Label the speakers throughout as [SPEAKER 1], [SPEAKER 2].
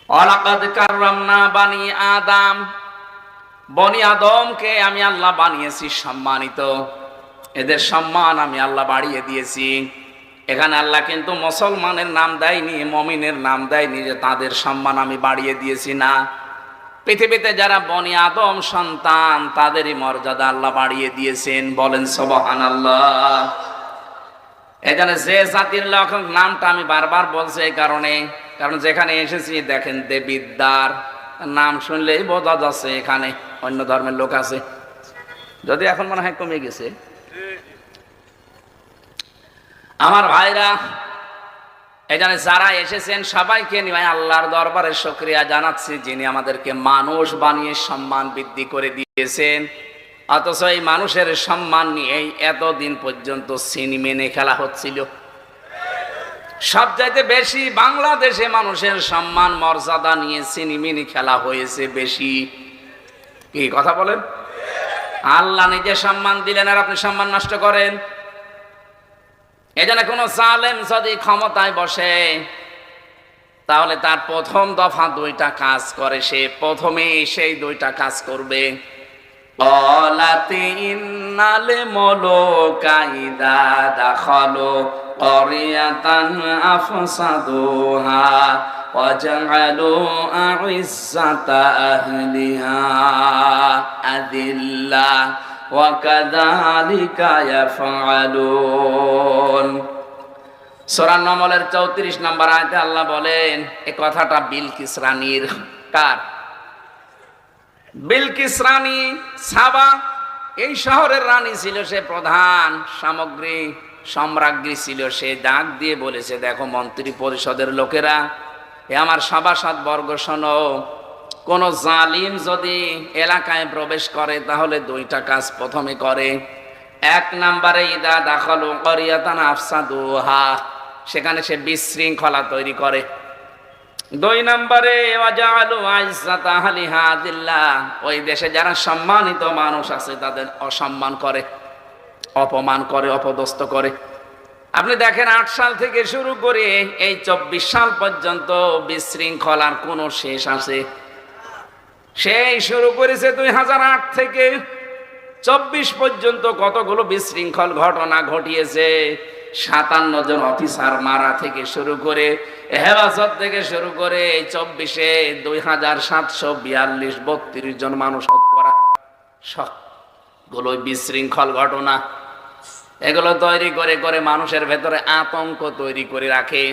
[SPEAKER 1] ওয়ালাকাদ কাররামনা বানি আদম, বনি আদমকে আমি আল্লাহ বানিয়েছি সম্মানিত, এদের সম্মান আমি আল্লাহ বাড়িয়ে দিয়েছি। এখানে আল্লাহ কিন্তু মুসলমানের নাম দেয়নি, মুমিনের নাম দেয়নি যে তাদের সম্মান আমি বাড়িয়ে দিয়েছি, না। পৃথিবীতে যারা বনি আদম সন্তান তাদেরই মর্যাদা আল্লাহ বাড়িয়ে দিয়েছেন, বলেন সুবহানাল্লাহ। এখানে যে জাতির লোক, নামটা আমি বারবার বলছি এই কারণে, কারণ যেখানে এসেছি দেখেন দেবিদ্বার নাম শুনলেই বোঝা যাচ্ছে এখানে অন্য ধর্মের লোক আছে, যদি এখন মনে হয় কমে গেছে। আমার ভাইরা, এখানে যারা এসেছেন সবাইকে নিয়ে আল্লাহর দরবারে শুকরিয়া জানাচ্ছি, যিনি আমাদেরকে মানুষ বানিয়ে সম্মান বৃদ্ধি করে দিয়েছেন। অথচ এই মানুষের সম্মান নিয়ে এতদিন পর্যন্ত সিনেমেনে খেলা হচ্ছিল। সবচাইতে বেশি বাংলাদেশে মানুষের সম্মান মর্যাদা নিয়ে সিনেমেনে খেলা হয়েছে বেশি। কি কথা বলেন? আল্লাহ নিজে সম্মান দিলেন আর আপনি সম্মান নষ্ট করেন। এজন্য কোন জালেম যদি ক্ষমতায় বসে তাহলে তার প্রথম দফা দুইটা কাজ করে, সে প্রথমে সেই দুইটা কাজ করবে। ক্বালাতি ইন্নাল মুলুকা ইযা দাখালু ক্বরিয়াতান আফসাদুহা ওয়া জাআলু আ'ইজ্জাতা আহলিহা আযিল্লা ওয়া কাযালিকা ইয়াফআলুন। সূরা নামলের 34 নম্বর আয়াতে আল্লাহ বলেন, এই কথাটা বিলকিস রানীর। কার? বিলকিস রানী সাবা, এই শহরের রানী ছিল, সে প্রধান সামগ্রী সম্রাজ্ঞী ছিল। সে ডাক দিয়ে বলেছে, দেখো মন্ত্রী পরিষদের লোকেরা, এ আমার সভাসদ বর্গ শোনো, কোন জালিম যদি এলাকায় প্রবেশ করে তাহলে দুইটা কাজ প্রথমে করে। এক নম্বরে ইদা দাখালু ক্বরিয়াতান আফসাদুহা, সেখানে সে বিশৃঙ্খলা তৈরি করে। দুই নম্বরে ওয়াজালু আইজ্জাতা আহলিহা আযিল্লা, ওই দেশে যারা সম্মানিত মানুষ আছে তাদের অসম্মান করে, অপমান করে, অপদস্থ করে। আপনি দেখেন 8 সাল থেকে শুরু করে এই 24 সাল পর্যন্ত বিশৃঙ্খলার কোনো শেষ আছে? সেই শুরু করেছে 2008 থেকে 24 পর্যন্ত কতগুলো বিশৃঙ্খল ঘটনা ঘটিয়েছে। 57 জন অফিসার মারা থেকে শুরু করে, হেফাজত থেকে শুরু করে 24-এ 2742 32 জন মানুষ হত্যা, সবগুলো বিশৃঙ্খল ঘটনা। এগুলো তৈরি করে করে মানুষের ভেতরে আতঙ্ক তৈরি করে রাখে।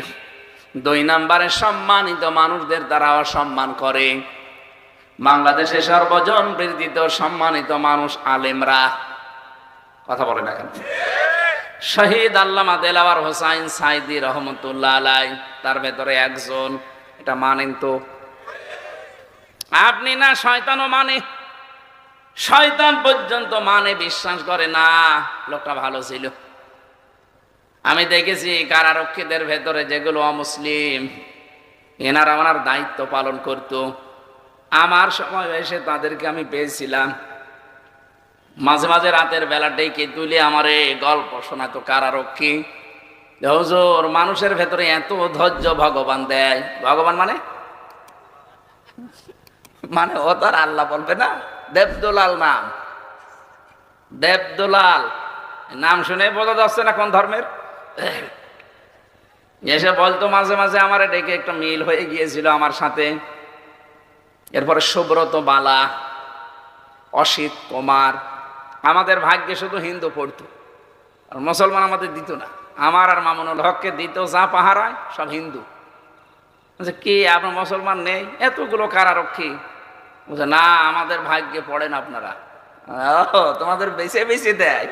[SPEAKER 1] 2 নম্বরে সম্মানিত মানুষদের দ্বারা অসম্মান করে। বাংলাদেশে সর্বজন বিদিত সম্মানিত মানুষ আলেমরা। কথা বলে না কেন? শহীদ আল্লামা দেলাওয়ার হোসাইন সাইদি রহমতুল্লাহ আলাই তার ভেতরে একজন। এটা মানেন তো? আপনি না, শয়তানও মানে, শয়তান পর্যন্ত মানে, বিশ্বাস করে না। লোকটা ভালো ছিল। আমি দেখেছি কারারক্ষীদের ভেতরে যেগুলো অমুসলিম, এনারা ওনার দায়িত্ব পালন করত। আমার সময় এসে তাদেরকে আমি পেয়েছিলাম, মাঝে মাঝে রাতের বেলা ডেকে তুলে আমারে গল্প শোনাতো কারারক্ষী। হুজুর, মানুষের ভেতরে এত ধৈর্য ভগবান দেয়। ভগবান মানে মানে ও তার আল্লাহ বলবে না। দেবদুলাল নাম, দেবদুলাল নাম শুনে বোঝা যাচ্ছে না কোন ধর্মের। এসে বলতো মাঝে মাঝে আমারে ডেকে, একটা মিল হয়ে গিয়েছিল আমার সাথে। এরপরে সুব্রত বালা, অসিত কুমার। আমাদের ভাগ্যে শুধু হিন্দু পড়তো, আর মুসলমান আমাদের দিত না। আমার আর মামুনুল হককে দিত যা পাহারায় সব হিন্দু। কি আপনার মুসলমান নেই? এতগুলো কারারক্ষী। বলছে না, আমাদের ভাগ্যে পড়েন আপনারা। তোমাদের বেছে বেছে দেয়।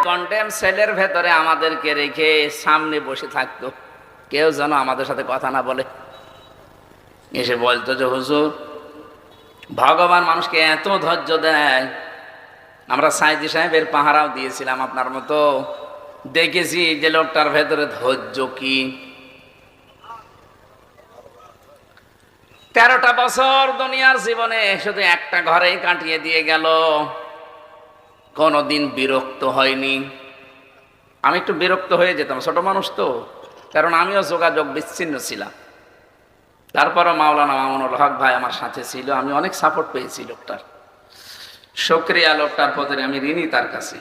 [SPEAKER 1] কন্টেম সেলের ভেতরে আমাদেরকে রেখে সামনে বসে থাকতো, কেউ যেন আমাদের সাথে কথা না বলে। এসে বলতো যে হুজুর, ভগবান মানুষকে এত ধৈর্য দেয়। আমরা সাইদি সাহেবের পাহারাও দিয়েছিলাম আপনার মতো, দেখেছি যে লোকটার ভেতরে ধৈর্য কি। 13টা বছর দুনিয়ার জীবনে শুধু একটা ঘরেই কাটিয়ে দিয়ে গেল, কোনদিন বিরক্ত হয়নি। আমি একটু বিরক্ত হয়ে যেতাম, ছোট মানুষ তো, কারণ আমিও যোগাযোগ বিচ্ছিন্ন ছিলাম। তারপরও মাওলানা মামুনুল হক ভাই আমার সাথে ছিল, আমি অনেক সাপোর্ট পেয়েছি লোকটার। শুকরিয়া লোকটার প্রতি আমি ঋণী তার কাছে।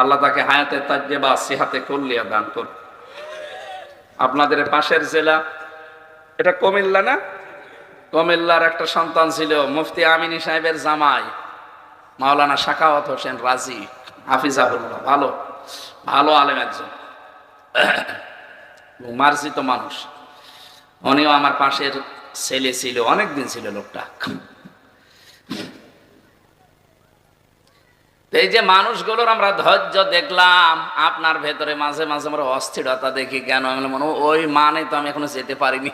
[SPEAKER 1] আল্লাহ তাকে হায়াতে তাজ্জেবা সিহাতে কুল্লিয়া দান করুন। আপনাদের পাশের জেলা এটা কুমিল্লা না? কুমিল্লার একটা সন্তান ছিল মুফতি আমিনী সাহেবের জামাই মাওলানা সাখাওয়াত হোসেন রাজি হাফিজাহুল্লাহ, ভালো ভালো আলেম একজন, মার্জিত মানুষ। উনিও আমার পাশের ছেলে ছিল, অনেকদিন ছিল লোকটা। এই যে মানুষগুলোর আমরা ধৈর্য দেখলাম, আপনার ভেতরে মাঝে মাঝে আমরা অস্থিরতা দেখি কেন? আমি মনে ওই মানে তো আমি এখনো যেতে পারিনি।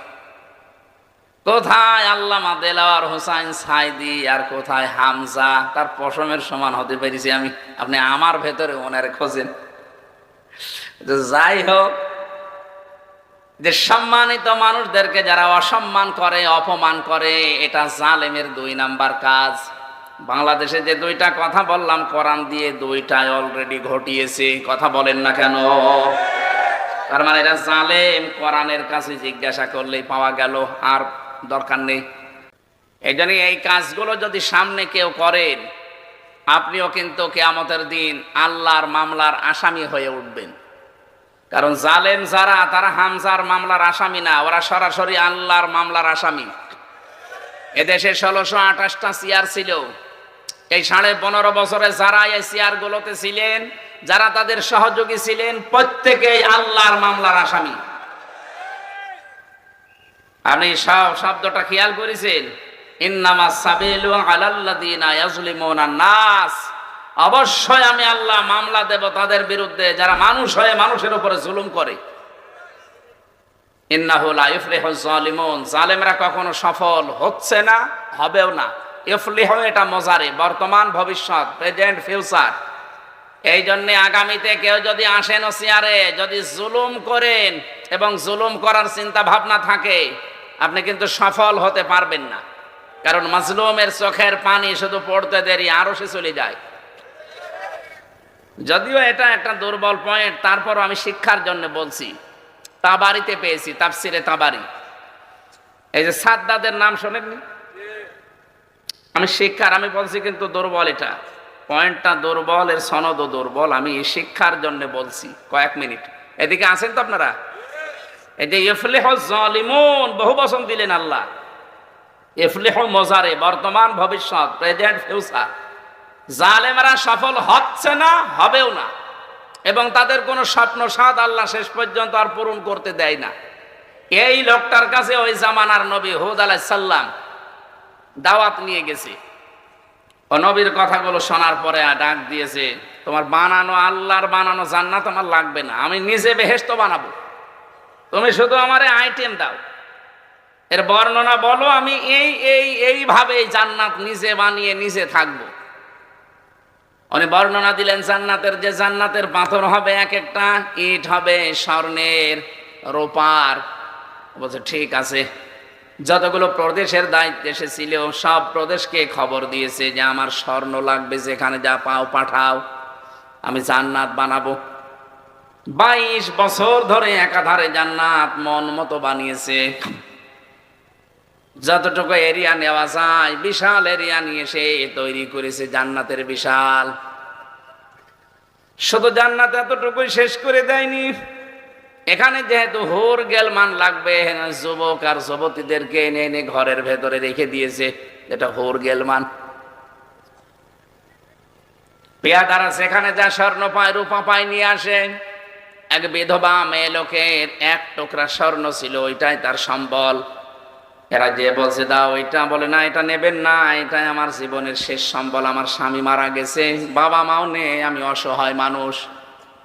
[SPEAKER 1] কোথায় আল্লামা দেলাওয়ার হোসাইন সাইদি আর কোথায় হামজা, তার পশমের সমান হতে পেরেছি আমি। আপনি আমার ভেতরে ওনার খোঁজেন। যাই হোক, যে সম্মানিত মানুষদেরকে যারা অসম্মান করে, অপমান করে, এটা জালেমের 2 নাম্বার কাজ। বাংলাদেশে যে 2টা কথা বললাম কোরআন দিয়ে, 2টাই অলরেডি ঘটিয়েছে। কথা বলেন না কেন? তার মানে এরা জালেম। কোরআনের কাছে জিজ্ঞাসা করলেই পাওয়া গেল, আর দরকার নেই। এই জন্য এই কাজগুলো যদি সামনে কেউ করেন, আপনিও কিন্তু কিয়ামতের দিন আল্লাহর মামলার আসামি হয়ে উঠবেন। কারণ জালেম যারা, তারা হামজার মামলার আসামি না, ওরা সরাসরি আল্লাহর মামলার আসামি। এদেশে 1628টা চেয়ার ছিল। এই 15.5 বছরে যারা এই চেয়ারগুলোতে ছিলেন, যারা তাদের সহযোগী ছিলেন, প্রত্যেকেই আল্লাহর মামলার আসামি। আপনি শব্দটা খেয়াল করেছেন? ইন্নামাস সাবিলু আলাল্লাযিনা ইয়াজলিমুনান নাস। অবশ্যই আমি আল্লাহ মামলা দেব তাদের বিরুদ্ধে যারা মানুষ হয়ে মানুষের উপরে জুলুম করে। ইন্নাহু লা ইফলিহুজ জালিমুন। জালেমরা কখনো সফল হচ্ছে না, হবেও না। ইফলিহু এটা মুজারি, বর্তমান ভবিষ্যৎ, প্রেজেন্ট ফিউচার। এই জন্য আগামীতে কেউ যদি আসেন চেয়ারে, যদি জুলুম করেন এবং জুলুম করার চিন্তা ভাবনা থাকে, আপনি কিন্তু সফল হতে পারবেন না। কারণ মাজলুমের চোখের পানি শুধু পড়তে দেরি, আরো সে চলে যায়। যদিও এটা একটা দুর্বল পয়েন্ট, তারপরও আমি শিক্ষার জন্য বলছি। তাবারিতে পেয়েছি, তাফসিরে তাবারি। এই যে সাদ্দাদের নাম শোনেননি? আমি শিক্ষার, আমি বলছি কিন্তু দুর্বল, এটা পয়েন্টটা দুর্বল, এর সনদও দুর্বল। আমি শিক্ষার জন্য বলছি। কয়েক মিনিট এদিকে আসেন তো আপনারা। এই যে ইফলিহুজ জালিমুন, বহু বচন দিলেন আল্লাহ। ইফলিহু মুজারি, বর্তমান ভবিষ্যৎ, প্রেজেন্ট ফিউচার। জালেমরা সফল হচ্ছে না, হবেও না, এবং তাদের কোনো স্বপ্ন সাদ আল্লাহ শেষ পর্যন্ত আর পূরণ করতে দেয় না। এই লোকটার কাছে ওই জামানার নবী হুদ আলাইহিস সালাম দাওয়াত নিয়ে গেছে। ও নবীর কথাগুলো শোনার পরে ডাক দিয়েছে, তোমার বানানো, আল্লাহর বানানো জান্নাত আমার লাগবে না, আমি নিজে বেহেশত বানাবো। তুমি শুধু আমারে আইটেম দাও, এর বর্ণনা বলো, আমি এইভাবে জান্নাত নিজে বানিয়ে নিজে থাকবো। উনি বর্ণনা দিলেন জান্নাতের, যে জান্নাতের পাথর হবে এক একটা, ইট হবে স্বর্ণের, রূপার। বলছে ঠিক আছে। যতগুলো প্রদেশের দায়িত্ব এসেছিল সব প্রদেশকে খবর দিয়েছে যে আমার স্বর্ণ লাগবে, যেখানে যা পাও পাঠাও, আমি জান্নাত বানাবো। 22 বছর ধরে একাধারে জান্নাত মন মতো বানিয়েছে। যতটুকু এরিয়া নেওয়া যায়, বিশাল এরিয়া নিয়ে সে তৈরি করেছে জান্নাতের বিশাল। শুধু জান্নাত এতটুকুই শেষ করে দেয়নি, এখানে যেহেতু হুর গেলমান লাগবে, যুবক আর যুবতীদেরকে এনে এনে ঘরের ভেতরে রেখে দিয়েছে, এটা হুর গেলমান। পেয়াদারা সেখানে যা স্বর্ণ পায়, রূপা পায়, নিয়ে আসে। এক বিধবা মেয়ে লোকের 1 টুকরা স্বর্ণ ছিল, ওইটাই তার সম্বল। এরা যে বলছে দাও ওইটা, বলে না এটা নেবেন না, এটাই আমার জীবনের শেষ সম্বল, আমার স্বামী মারা গেছে, বাবা মাও নেই, আমি অসহায় মানুষ।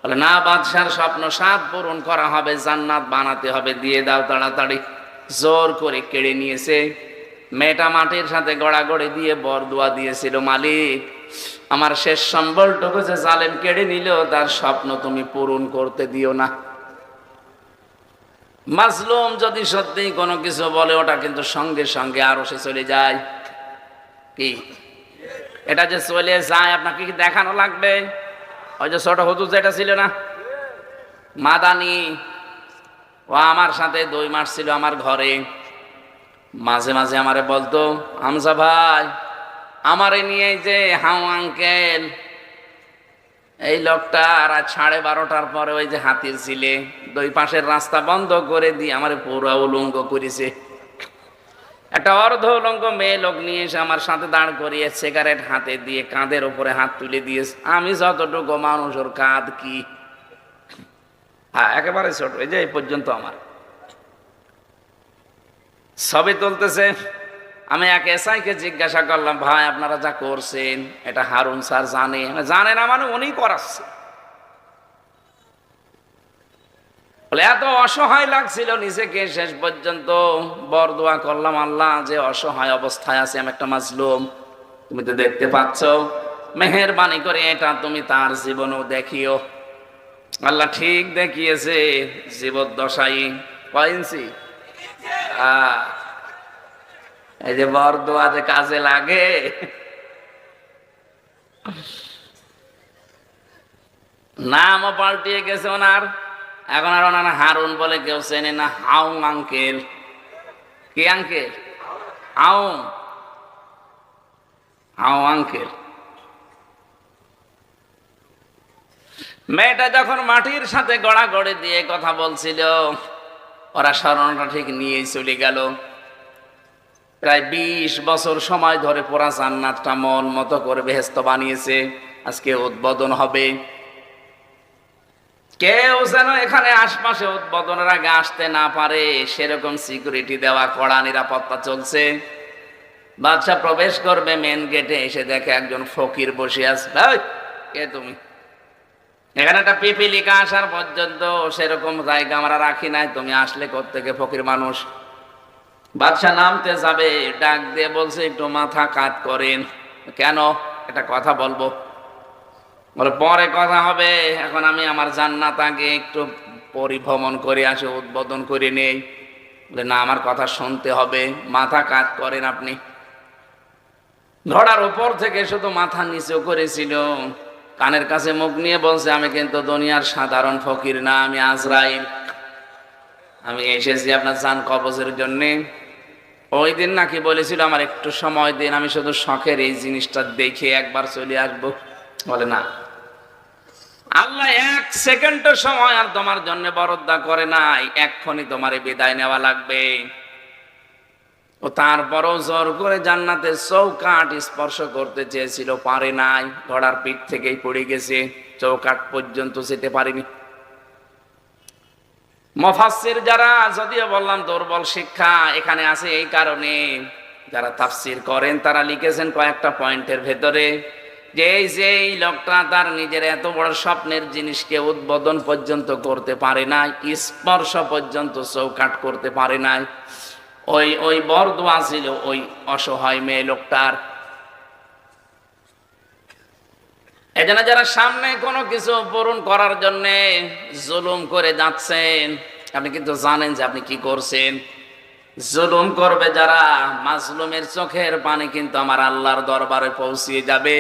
[SPEAKER 1] বলে না, বাদশার স্বপ্ন সাত পূরণ করা হবে, জান্নাত বানাতে হবে, দিয়ে দাও তাড়াতাড়ি। জোর করে কেড়ে নিয়েছে। মেয়েটা মাটির সাথে গড়াগড়ি দিয়ে বরদুয়া দিয়েছিল, মালিক আমার শেষ সম্বলটুকু যে জালেম কেড়ে নিল, তার স্বপ্ন তুমি পূরণ করতে দিও না। মাজলুম যদি সত্যি কোনো কিছু বলে, ওটা কিন্তু সঙ্গে সঙ্গে আরো সে চলে যায়। কি এটা যে চলে যায়, আপনাকে কি দেখানো লাগবে? ওই যে ছোট হুজুর যেটা ছিল না, মাদানি, ও আমার সাথে 2 মাস ছিল আমার ঘরে। মাঝে মাঝে আমারে বলতো, হামজা ভাই, আমারে নিয়ে যে হাউ আঙ্কেল, এই লোকটা রাত 12:30টার পরে ওই যে হাতির ছিলে 2 পাশের রাস্তা বন্ধ করে দিয়ে আমারে পুরো উলঙ্গ করেছে। একটা অর্ধ উলঙ্গ মেয়ে লোক নিয়ে এসে আমার সাথে দাঁড় করিয়ে সিগারেট হাতে দিয়ে কাঁধের উপরে হাত তুলে দিয়েছে। আমি যতটুকু মানুষ, ওর কাঁধ কি, হ্যাঁ একেবারে ছোট, এই যে এই পর্যন্ত আমার ছবি তুলতেছে। আমি এক এসআইকে জিজ্ঞাসা করলাম, ভাই আপনারা যা করছেন এটা হারুন স্যার জানে না মানে উনি করাচ্ছে। বলে এত অসহায় লাগছিল নিজেকে, শেষ পর্যন্ত বরদোয়া করলাম, আল্লাহ যে অসহায় অবস্থায় আছে, আমি একটা মাজলুম, তুমি তো দেখতে পাচ্ছ, মেহেরবানি করে এটা তুমি তার জীবনও দেখিও। আল্লাহ ঠিক দেখিয়েছে, জীবদ্দশাই কয় ইঞ্চি, এই যে বরদোয়া যে কাজে লাগে। নামও পাল্টিয়ে গেছে ওনার, এখন আর ওনার হারুন বলে কেউ চেনে না, হাউ আঙ্কেল। কি আঙ্কেল? How, how uncle. মেয়েটা যখন মাটির সাথে গড়াগড়ি দিয়ে কথা বলছিল, ওরা স্মরণটা ঠিক নিয়েই চলে গেল। প্রায় 20 বছর সময় ধরে পুরা জান্নাতটা মন মতো করে বেহেশত বানিয়েছে। আজকে উদ্বোধন হবে, কেউ যেন এখানে আশপাশে উদ্বোধনের আগে আসতে না পারে সেরকম সিকিউরিটি দেওয়া, কড়া নিরাপত্তা চলছে। বাদশা প্রবেশ করবে, মেন গেটে এসে দেখে একজন ফকির বসে আছে। কে তুমি? এখানে একটা পিপিলিকা আসার পর্যন্ত সেরকম জায়গা আমরা রাখি নাই, তুমি আসলে কোত্থেকে ফকির মানুষ? বাদশা নামতে যাবে, ডাক দিয়ে বলছে, একটু মাথা কাত করেন। কেন? একটা কথা বলবো। বলে পরে কথা হবে, এখন আমি আমার জান্নাত আগে একটু পরিভ্রমণ করে আসি, উদ্বোধন করে নেই। বলে না, আমার কথা শুনতে হবে, মাথা কাত করেন আপনি। ঘোড়ার উপর থেকে শুধু মাথা নিচেও করেছিল, কানের কাছে মুখ নিয়ে বলছে, আমি কিন্তু দুনিয়ার সাধারণ ফকির না, আমি আজরাইল, আমি এসেছি আপনার জান কবজের জন্যে। ওই দিন নাকি বলেছিল আমার একটু সময় দিন, আমি শুধু শখের এই জিনিসটা দেখে একবার চলে আসবো। বলে না, আল্লাহ 1 সেকেন্ড সময় আর তোমার জন্য বরাদ্দ করে নাই, এক্ষুনি তোমার বিদায় নেওয়া লাগবে। ও তারপরও জোর করে জান্নাতের চৌকাঠ স্পর্শ করতে চেয়েছিল, পারে নাই, ঘোড়ার পিঠ থেকেই পড়ে গেছে, চৌকাঠ পর্যন্ত যেতে পারেনি। মুফাসসির যারা, যদিও বললাম দুর্বল শিক্ষা এখানে আছে এই কারণে, যারা তাফসির করেন তারা লিখেছেন কয়েকটা পয়েন্টের ভেতরে যে এই লোকটা তার নিজের এত বড় স্বপ্নের জিনিসকে উদ্বোধন পর্যন্ত করতে পারে নাই, স্পর্শ পর্যন্ত চৌকাঠ করতে পারে নাই। ওই বরদোয়া ছিল ওই অসহায় মেয়ে লোকটার। এজন্য যারা সামনে কোনো কিছু পূরণ করার জন্য জুলুম করে যাচ্ছেন, আপনি কিন্তু জানেন যে আপনি কি করছেন। জুলুম করবে যারা, মাজলুমের চোখের পানি কিন্তু আমার আল্লাহর দরবারে পৌঁছিয়ে যাবে।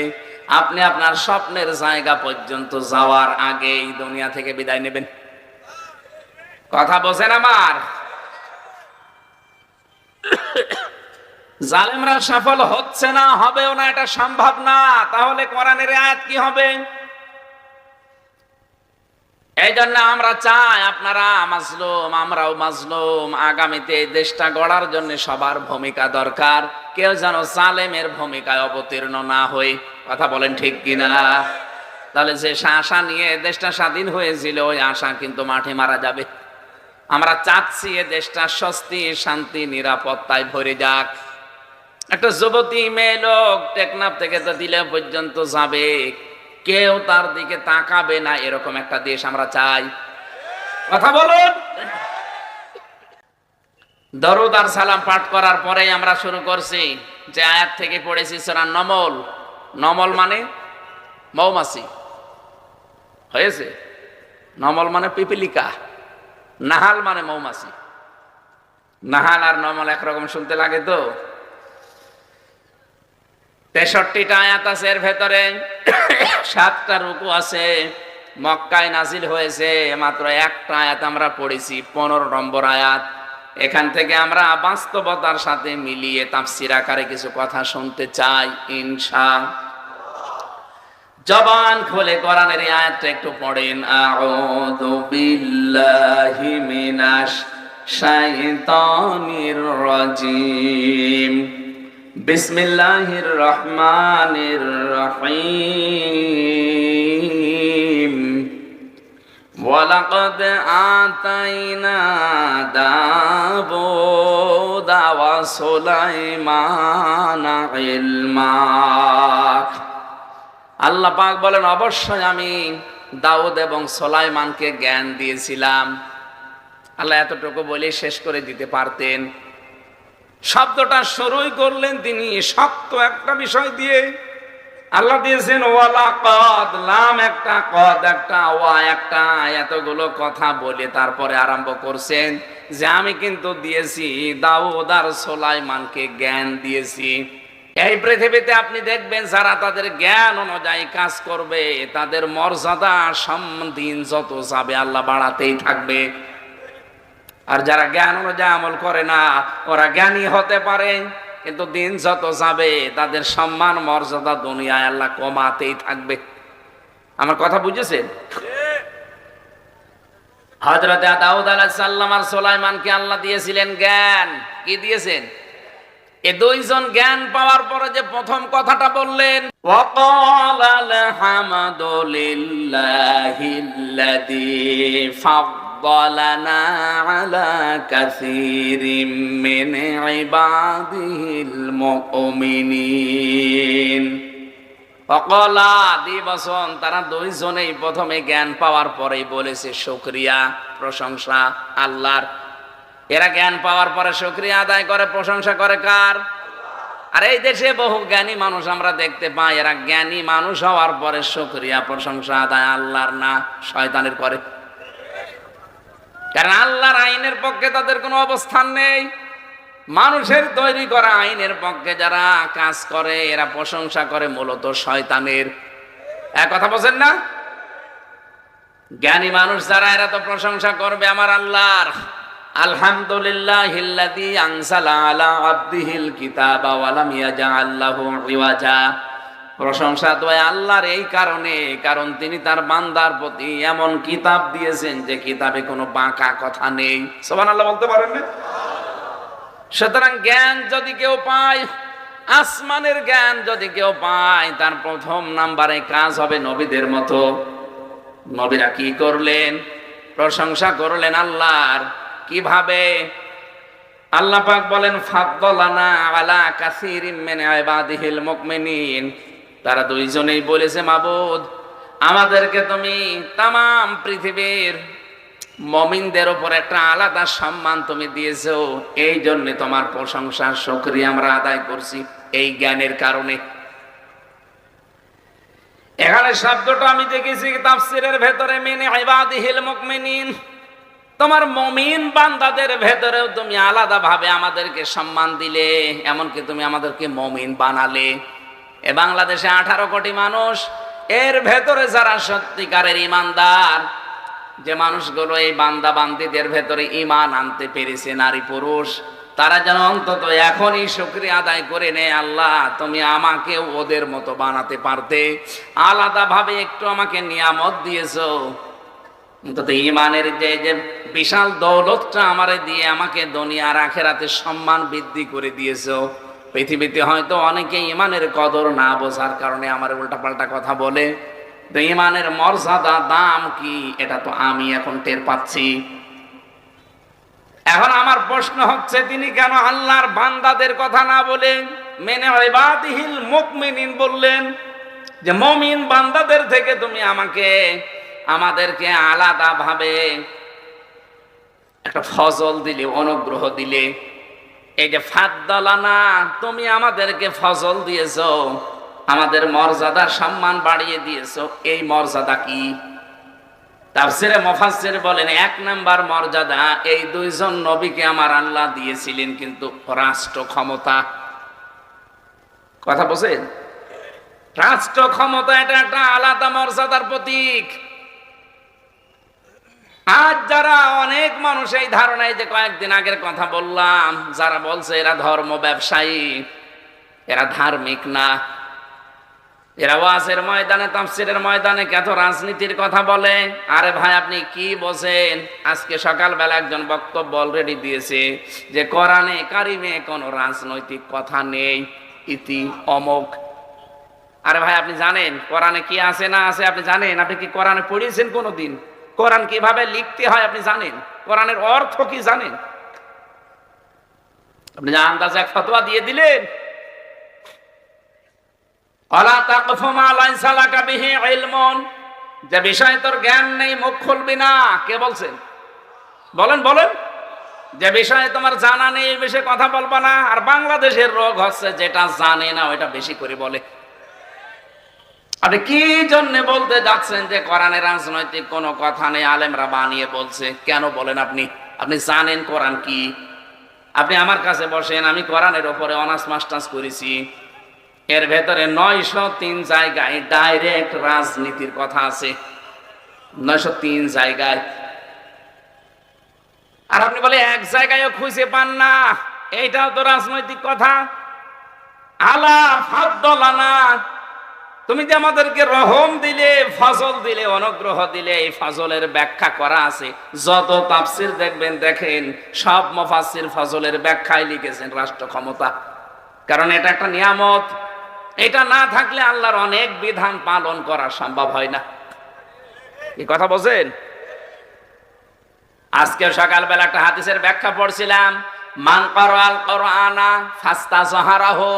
[SPEAKER 1] আপনি আপনার স্বপ্নের জায়গা পর্যন্ত যাওয়ার আগেই দুনিয়া থেকে বিদায় নেবেন। কথা বোঝেন আমার? জালেমরা সফল হচ্ছে না, হবেও না, এটা সম্ভব না। তাহলে কোরআনের আয়াত কি হবে? এই জন্য আমরা চাই আপনারা মাজলুম, আমরাও মাজলুম। আগামীতে এই দেশটা গড়ার জন্য সবার ভূমিকা দরকার, কেউ যেন জালেমের ভূমিকায় অবতীর্ণ না হয়। কথা বলেন ঠিক কিনা? তাহলে যে আশা নিয়ে দেশটা স্বাধীন হয়েছিল, ওই আশা কিন্তু মাঠে মারা যাবে। আমরা চাচ্ছি এ দেশটা স্বস্তি, শান্তি, নিরাপত্তায় ভরে যাক। একটা যুবতী মেয়ে লোক টেকনাফ থেকে দিলে পর্যন্ত যাবে, কেউ তার দিকে তাকাবে না, এরকম একটা দেশ আমরা চাই। কথা বলুন। দরুদ আর সালাম পাঠ করার পরেই আমরা শুরু করছি যে আয়াত থেকে পড়েছি সূরা নমল। নমল মানে মৌমাছি, হয়েছে? নমল মানে পিপিলিকা, নাহাল মানে মৌমাছি। নাহাল আর নমল একরকম শুনতে লাগে তো। 63টা আয়াত আছে, এর ভেতরে 7টা রুকু আছে, মক্কায় নাজিল হয়েছে মাত্র একটা আয়াত আমরা পড়েছি, 15 নম্বর আয়াত। এখান থেকে আমরা বাস্তবতার সাথে মিলিয়ে তাফসীর আকারে কিছু কথা শুনতে চাই ইনশাআল্লাহ। জবান খুলে কোরআনের এই আয়াতটা একটু পড়েন। আউযু বিল্লাহি মিনাশ শাইতানির রাজিম, বিসমিল্লাহির রহমানির রহিম। ওয়ালাকাদ আতাইনা দাউদা ওয়া সুলাইমানা ইলমা। আল্লাহ পাক বলেন, অবশ্যই আমি দাউদ এবং সুলাইমানকে জ্ঞান দিয়েছিলাম। আল্লাহ এতটুকু বলে শেষ করে দিতে পারতেন। শব্দটা শুরুই করলেন তিনি শক্ত একটা বিষয় দিয়ে। আল্লাহ দিয়েছেন ওয়ালাকাদ, লাম একটা, কদ একটা, ওয়া একটা, এতগুলো কথা বলে তারপরে আরম্ভ করছেন যে আমি কিন্তু দিয়েছি, দাউদ আর সুলাইমানকে জ্ঞান দিয়েছি। এই পৃথিবীতে আপনি দেখবেন যারা তাদের জ্ঞান অনুযায়ী কাজ করবে তাদের মর্যাদা দিন যত যাবে আল্লাহ বাড়াতেই থাকবে। আর যারা জ্ঞান অনুযায়ী আমল করে না, ওরা জ্ঞানী হতে পারে কিন্তু দিন যত যাবে তাদের সম্মান মর্যাদা দুনিয়ায় আল্লাহ কমাতেই থাকবে। আমার কথা বুঝেছেন? হযরত দাউদ আলাইহিস সালাম আর সুলাইমানকে আল্লাহ দিয়েছিলেন জ্ঞান। কি দিয়েছেন? এ দুইজন জ্ঞান পাওয়ার পরে যে প্রথম কথাটা বললেন, ওয়াকালা আলহামদুলিল্লাহিল্লাযী ফাদ্দালানা আলা কাসীরিম মিন ইবাদিহিল মুমিনিন। ওয়াকালা দিবসন, তারা দুইজনেই প্রথমে জ্ঞান পাওয়ার পরেই বলেছে শুকরিয়া, প্রশংসা আল্লাহর। এরা জ্ঞান পাওয়ার পরে শুকরিয়া আদায় করে, প্রশংসা করে কার? আর এই দেশে বহু জ্ঞানী মানুষ আমরা দেখতে পাই, এরা জ্ঞানী মানুষ হওয়ার পরে শুকরিয়া প্রশংসা আদায় আল্লাহর না শয়তানের করে। কারণ আল্লাহর আইনের পক্ষে তাদের কোনো অবস্থান নেই। মানুষের তৈরি করা আইনের পক্ষে যারা কাজ করে এরা প্রশংসা করে মূলত শয়তানের। এক কথা বলছেন না? জ্ঞানী মানুষ যারা এরা তো প্রশংসা করবে আমার আল্লাহর। আলহামদুলিল্লাহিল্লাযী আনজালা আলা আবদিহিল কিতাবা ওয়া লাম ইয়াজআল লাহু ইওয়াজা। প্রশংসা তো আল্লাহর এই কারণে, কারণ তিনি তার বান্দার প্রতি এমন কিতাব দিয়েছেন যে কিতাবে কোনো বাঁকা কথা নেই। সুবহানাল্লাহ বলতে পারেন না? সুতরাং জ্ঞান যদি কেউ পায়, আসমানের জ্ঞান যদি কেউ পায়, তার প্রথম নাম্বারে কাজ হবে নবীদের মতো। নবীরা কি করলেন? প্রশংসা করলেন আল্লাহর। কিভাবে? আল্লাহ পাক বলেন ফাদ্দালানা আলা কাসীরিম মিন ইবাদিহিল মুমিনিন। তারা দুইজনেই বলেছে, মাবুদ আমাদেরকে তুমি তামাম পৃথিবীর মুমিনদের উপর একটা আলাদা সম্মান তুমি দিয়েছো, এই জন্য তোমার প্রশংসা শুকরিয়া আমরা আদায় করছি এই জ্ঞানের কারণে। এখানে শব্দটা আমি দেখেছি তাফসীরের ভেতরে মিন ইবাদিহিল মুমিনিন, তোমার মুমিন বান্দাদের ভেতরেও তুমি আলাদা ভাবে আমাদেরকে সম্মান দিলে, এমনকি তুমি আমাদেরকে মুমিন বানালে। এ বাংলাদেশে 18 কোটি মানুষ, এর ভেতরে যারা সত্যিকারের ঈমানদার, যে মানুষগুলো এই বান্দা বান্দীদের ভেতরে ঈমান আনতে পেরেছে, নারী পুরুষ, তারা যেন অন্তত এখনই শুকরিয়া আদায় করে নেয়, আল্লাহ তুমি আমাকে ওদের মতো বানাতে পারতে, আলাদা ভাবে একটু আমাকে নিয়ামত দিয়েছো, অন্তত ঈমানের যে বিশাল দৌলতটা আমারে দিয়ে আমাকে দুনিয়ার আখিরাতে সম্মান বৃদ্ধি করে দিয়েছো। পৃথিবীতে হয়তো অনেকে ঈমানের কদর না বোঝার কারণে আমার উল্টাপাল্টা কথা বলে, তো ঈমানের মর্যাদা দাম কি এটা তো আমি এখন টের পাচ্ছি। এখন আমার প্রশ্ন হচ্ছে, তিনি কেন আল্লাহর বান্দাদের কথা না বলে মিন ইবাদিহিল মুমিনিন বললেন? যে মুমিন বান্দাদের থেকে তুমি আমাদেরকে আলাদা ভাবে একটা ফজল দিলে, অনুগ্রহ দিলে। এই যে ফাদ্দালানা, তুমি আমাদেরকে ফজল দিয়েছো, আমাদের মর্যাদা সম্মান বাড়িয়ে দিয়েছো। এই মর্যাদা কি? তাফসীরে মুফাসসির বলেন, 1 নাম্বার মর্যাদা এই দুইজন নবীকে আমার আল্লাহ দিয়েছিলেন কিন্তু রাষ্ট্র ক্ষমতা। কথা বলেন? রাষ্ট্র ক্ষমতা এটা একটা আলাদা মর্যাদার প্রতীক। আজ যারা অনেক মানুষ এই ধারণায়, যে কয়েকদিন আগের কথা বললাম, যারা বলছে এরা ধর্ম ব্যবসায়ী, এরা ধার্মিক না, এরা ওয়াজের ময়দানে, তাফসীরের ময়দানে কত রাজনীতির কথা বলে। আরে ভাই, আপনি কি বোঝেন? আজকে সকালবেলা একজন বক্তব্য অলরেডি দিয়েছে যে কোরআনে কারিমে কোনো রাজনৈতিক কথা নেই, ইতি অমোক। আরে ভাই, আপনি জানেন কোরআনে কি আছে না আছে? আপনি জানেন? আপনি কি কোরআনে পড়েছেন কোনোদিন? কোরআন কিভাবে লিখতে হয় আপনি জানেন? কোরআনের অর্থ কি জানেন? আপনি আন্দাজে এক ফতোয়া দিয়ে দিলেন। আলা তাকফু মা লাইসা লাকা বিহি ইলমুন, যে বিষয়ে তোর জ্ঞান নেই মুখ খুলবি না। কে বলছেন? বলেন বলেন। যে বিষয়ে তোমার জানা নেই এই বিষয়ে কথা বলবা না। আর বাংলাদেশের রোগ হচ্ছে যেটা জানে না ওটা বেশি করে বলে। আপনি কি জন্য বলতে যাচ্ছেন যে কোরআনে রাজনৈতিক কোনো কথা নেই, আলেমরা বানিয়ে বলছে? কেন বলেন? আপনি আপনি জানেন কোরআন কি? আপনি আমার কাছে বসেন, আমি কোরআনের উপরে অনার্স মাস্টার্স করেছি। এর ভেতরে 903 জায়গায় ডাইরেক্ট রাজনীতির কথা আছে, 903 জায়গায়। আর আপনি বলে এক জায়গায়ও খুঁজে পান না, এইটাও তো রাজনৈতিক কথা। আলা ফাদ্দালানা, তুমি যে আমাদেরকে রহম দিলে, ফজল দিলে, অনুগ্রহ দিলে, এই ফজলের ব্যাখ্যা করা আছে। যত তাফসীর দেখবেন, দেখেন সব মুফাসসির ফজলের ব্যাখ্যায় লিখেছেন রাষ্ট্র ক্ষমতা। কারণ এটা একটা নিয়ামত, এটা না থাকলে আল্লাহর অনেক বিধান পালন করা সম্ভব হয় না। এই কথা বোঝেন? আজকে সকালবেলা একটা হাদিসের ব্যাখ্যা পড়ছিলাম, মান ক্বারাআল কুরআনা ফাস্তাযহারাহু,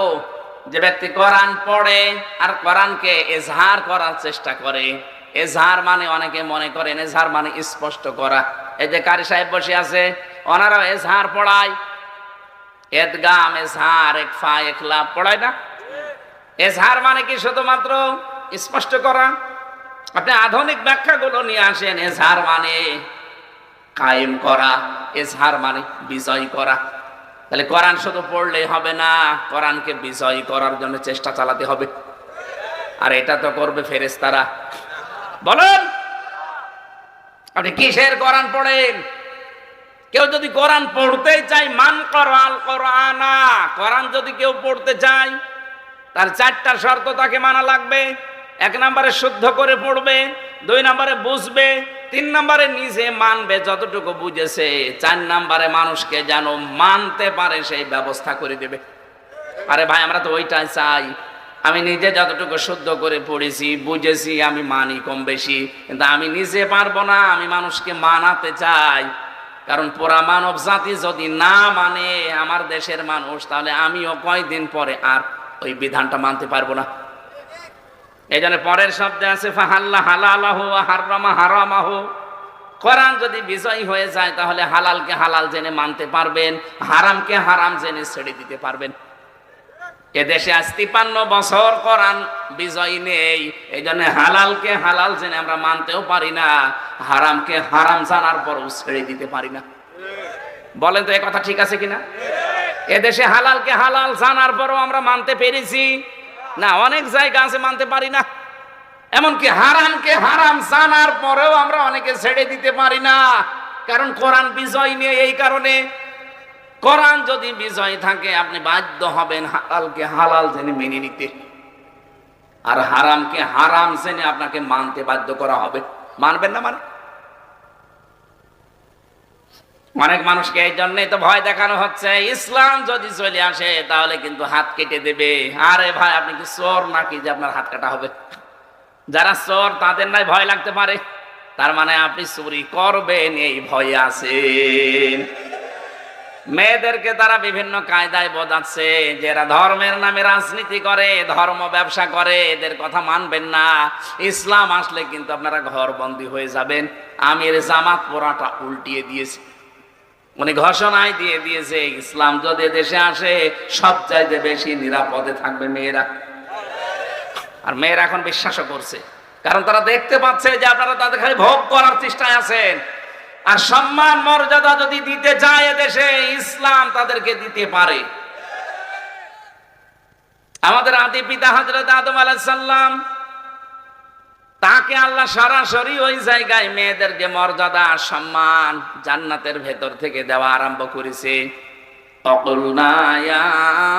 [SPEAKER 1] যে ব্যক্তি কোরআন পড়ে আর কোরআনকে ইজহার করার চেষ্টা করে। ইজহার মানে অনেকে মনে করেন ইজহার মানে স্পষ্ট করা। এই যে কারি সাহেব বসে আছে, ওনারাও ইজহার পড়ায়, ইদগাম ইজহার ইখফা ইখলাব পড়ায় না? ইজহার মানে কি শুধুমাত্র স্পষ্ট করা? আপনি আধুনিক ব্যাখ্যাগুলো নিয়ে আসেন। ইজহার মানে কায়েম করা, ইজহার মানে বিজয় করা। তাহলে কোরআন শুধু পড়লেই হবে না, কোরআনকে বিজয় করার জন্য চেষ্টা চালাতে হবে। আর এটা তো করবে ফেরেশতারা। বলেন, আপনি কিসের কোরআন পড়েন? কেউ যদি কোরআন পড়তেই চায়, মান ক্বারাআল কুরআনা, কোরআন যদি কেউ পড়তে চায়, তার 4টা শর্ত তাকে মানা লাগবে। 1 নম্বরে শুদ্ধ করে পড়বে, 2 নম্বরে বুঝবে, 3 নম্বরে নিজে মানবে যতটুকু বুঝেছে, 4 নম্বরে মানুষকে যেন মানতে পারে সেই ব্যবস্থা করে দেবে। আরে ভাই, আমরা তো ওইটাই চাই। আমি নিজে যতটুকু শুদ্ধ করে পড়েছি, বুঝেছি, আমি মানি কম বেশি, কিন্তু আমি নিজে পারবো না, আমি মানুষকে মানাতে চাই। কারণ পুরা মানব জাতি যদি না মানে আমার দেশের মানুষ, তাহলে আমিও কয়দিন পরে আর ওই বিধানটা মানতে পারবো না। এই জন্য পরের শব্দে আছে ফাহাল্লা হালালাহু ওয়া হাররামা হারামাহু। কোরআন যদি বিজয়ী হয়ে যায়, তাহলে হালালকে হালাল জেনে মানতে পারবেন, হারামকে হারাম জেনে ছেড়ে দিতে পারবেন। এদেশে আজ 53 বছর কোরআন বিজয়ী নেই, এই জন্য হালালকে হালাল জেনে আমরা মানতেও পারি না, হারামকে হারাম জানার পরও ছেড়ে দিতে পারি না। বলেন তো, এ কথা ঠিক আছে কিনা? এদেশে হালালকে হালাল জানার পরও আমরা মানতে পেরেছি না? অনেক জায়গা আছে মানতে পারি না। এমনকি হারামকে হারাম জানার পরেও আমরা অনেকে ছেড়ে দিতে পারি না, কারণ কোরআন বিজয় নিয়ে। এই কারণে কোরআন যদি বিজয় থাকে, আপনি বাধ্য হবেন হালালকে হালাল জেনে মেনে নিতে, আর হারামকে হারাম জেনে আপনাকে মানতে বাধ্য করা হবে। মানবেন না মানে? অনেক মানুষকে এই জন্যই তো ভয় দেখানো হচ্ছে, ইসলাম যদি চলে আসে তাহলে কিন্তু হাত কেটে দেবে। আরে ভাই, আপনি কি চোর নাকি যে আপনার হাত কাটা হবে? যারা চোর তাদের নাই ভয় লাগতে পারে, তার মানে আপনি চুরি করবেন এই ভয় আছেন। মেয়েদেরকে তারা বিভিন্ন কায়দায় বোঝাচ্ছে যে এরা ধর্মের নামে রাজনীতি করে, ধর্ম ব্যবসা করে, এদের কথা মানবেন না। ইসলাম আসলে কিন্তু আপনারা ঘরবন্দি হয়ে যাবেন। আমির জামাত পোড়াটা উল্টিয়ে দিয়েছে, উনি ঘোষণায় দিয়ে দিয়েছে ইসলাম যদি দেশে আসে সবচাইতে বেশি নিরাপদে থাকবে মেয়েরা। আর মেয়েরা এখন বিশ্বাসও করছে, কারণ তারা দেখতে পাচ্ছে যে আপনারা তাদের খালি ভোগ করার চেষ্টায় আছেন। আর সম্মান মর্যাদা যদি দিতে চায় দেশে, ইসলাম তাদেরকে দিতে পারে। আমাদের আদি পিতা হযরত আদম আলাইহিস সালাম, তাকে আল্লাহ সরাসরি ওই জায়গায় মেয়েদেরকে মর্যাদা সম্মান জান্নাতের ভেতর থেকে দেওয়া আরম্ভ করেছে। অকুলনা ইয়া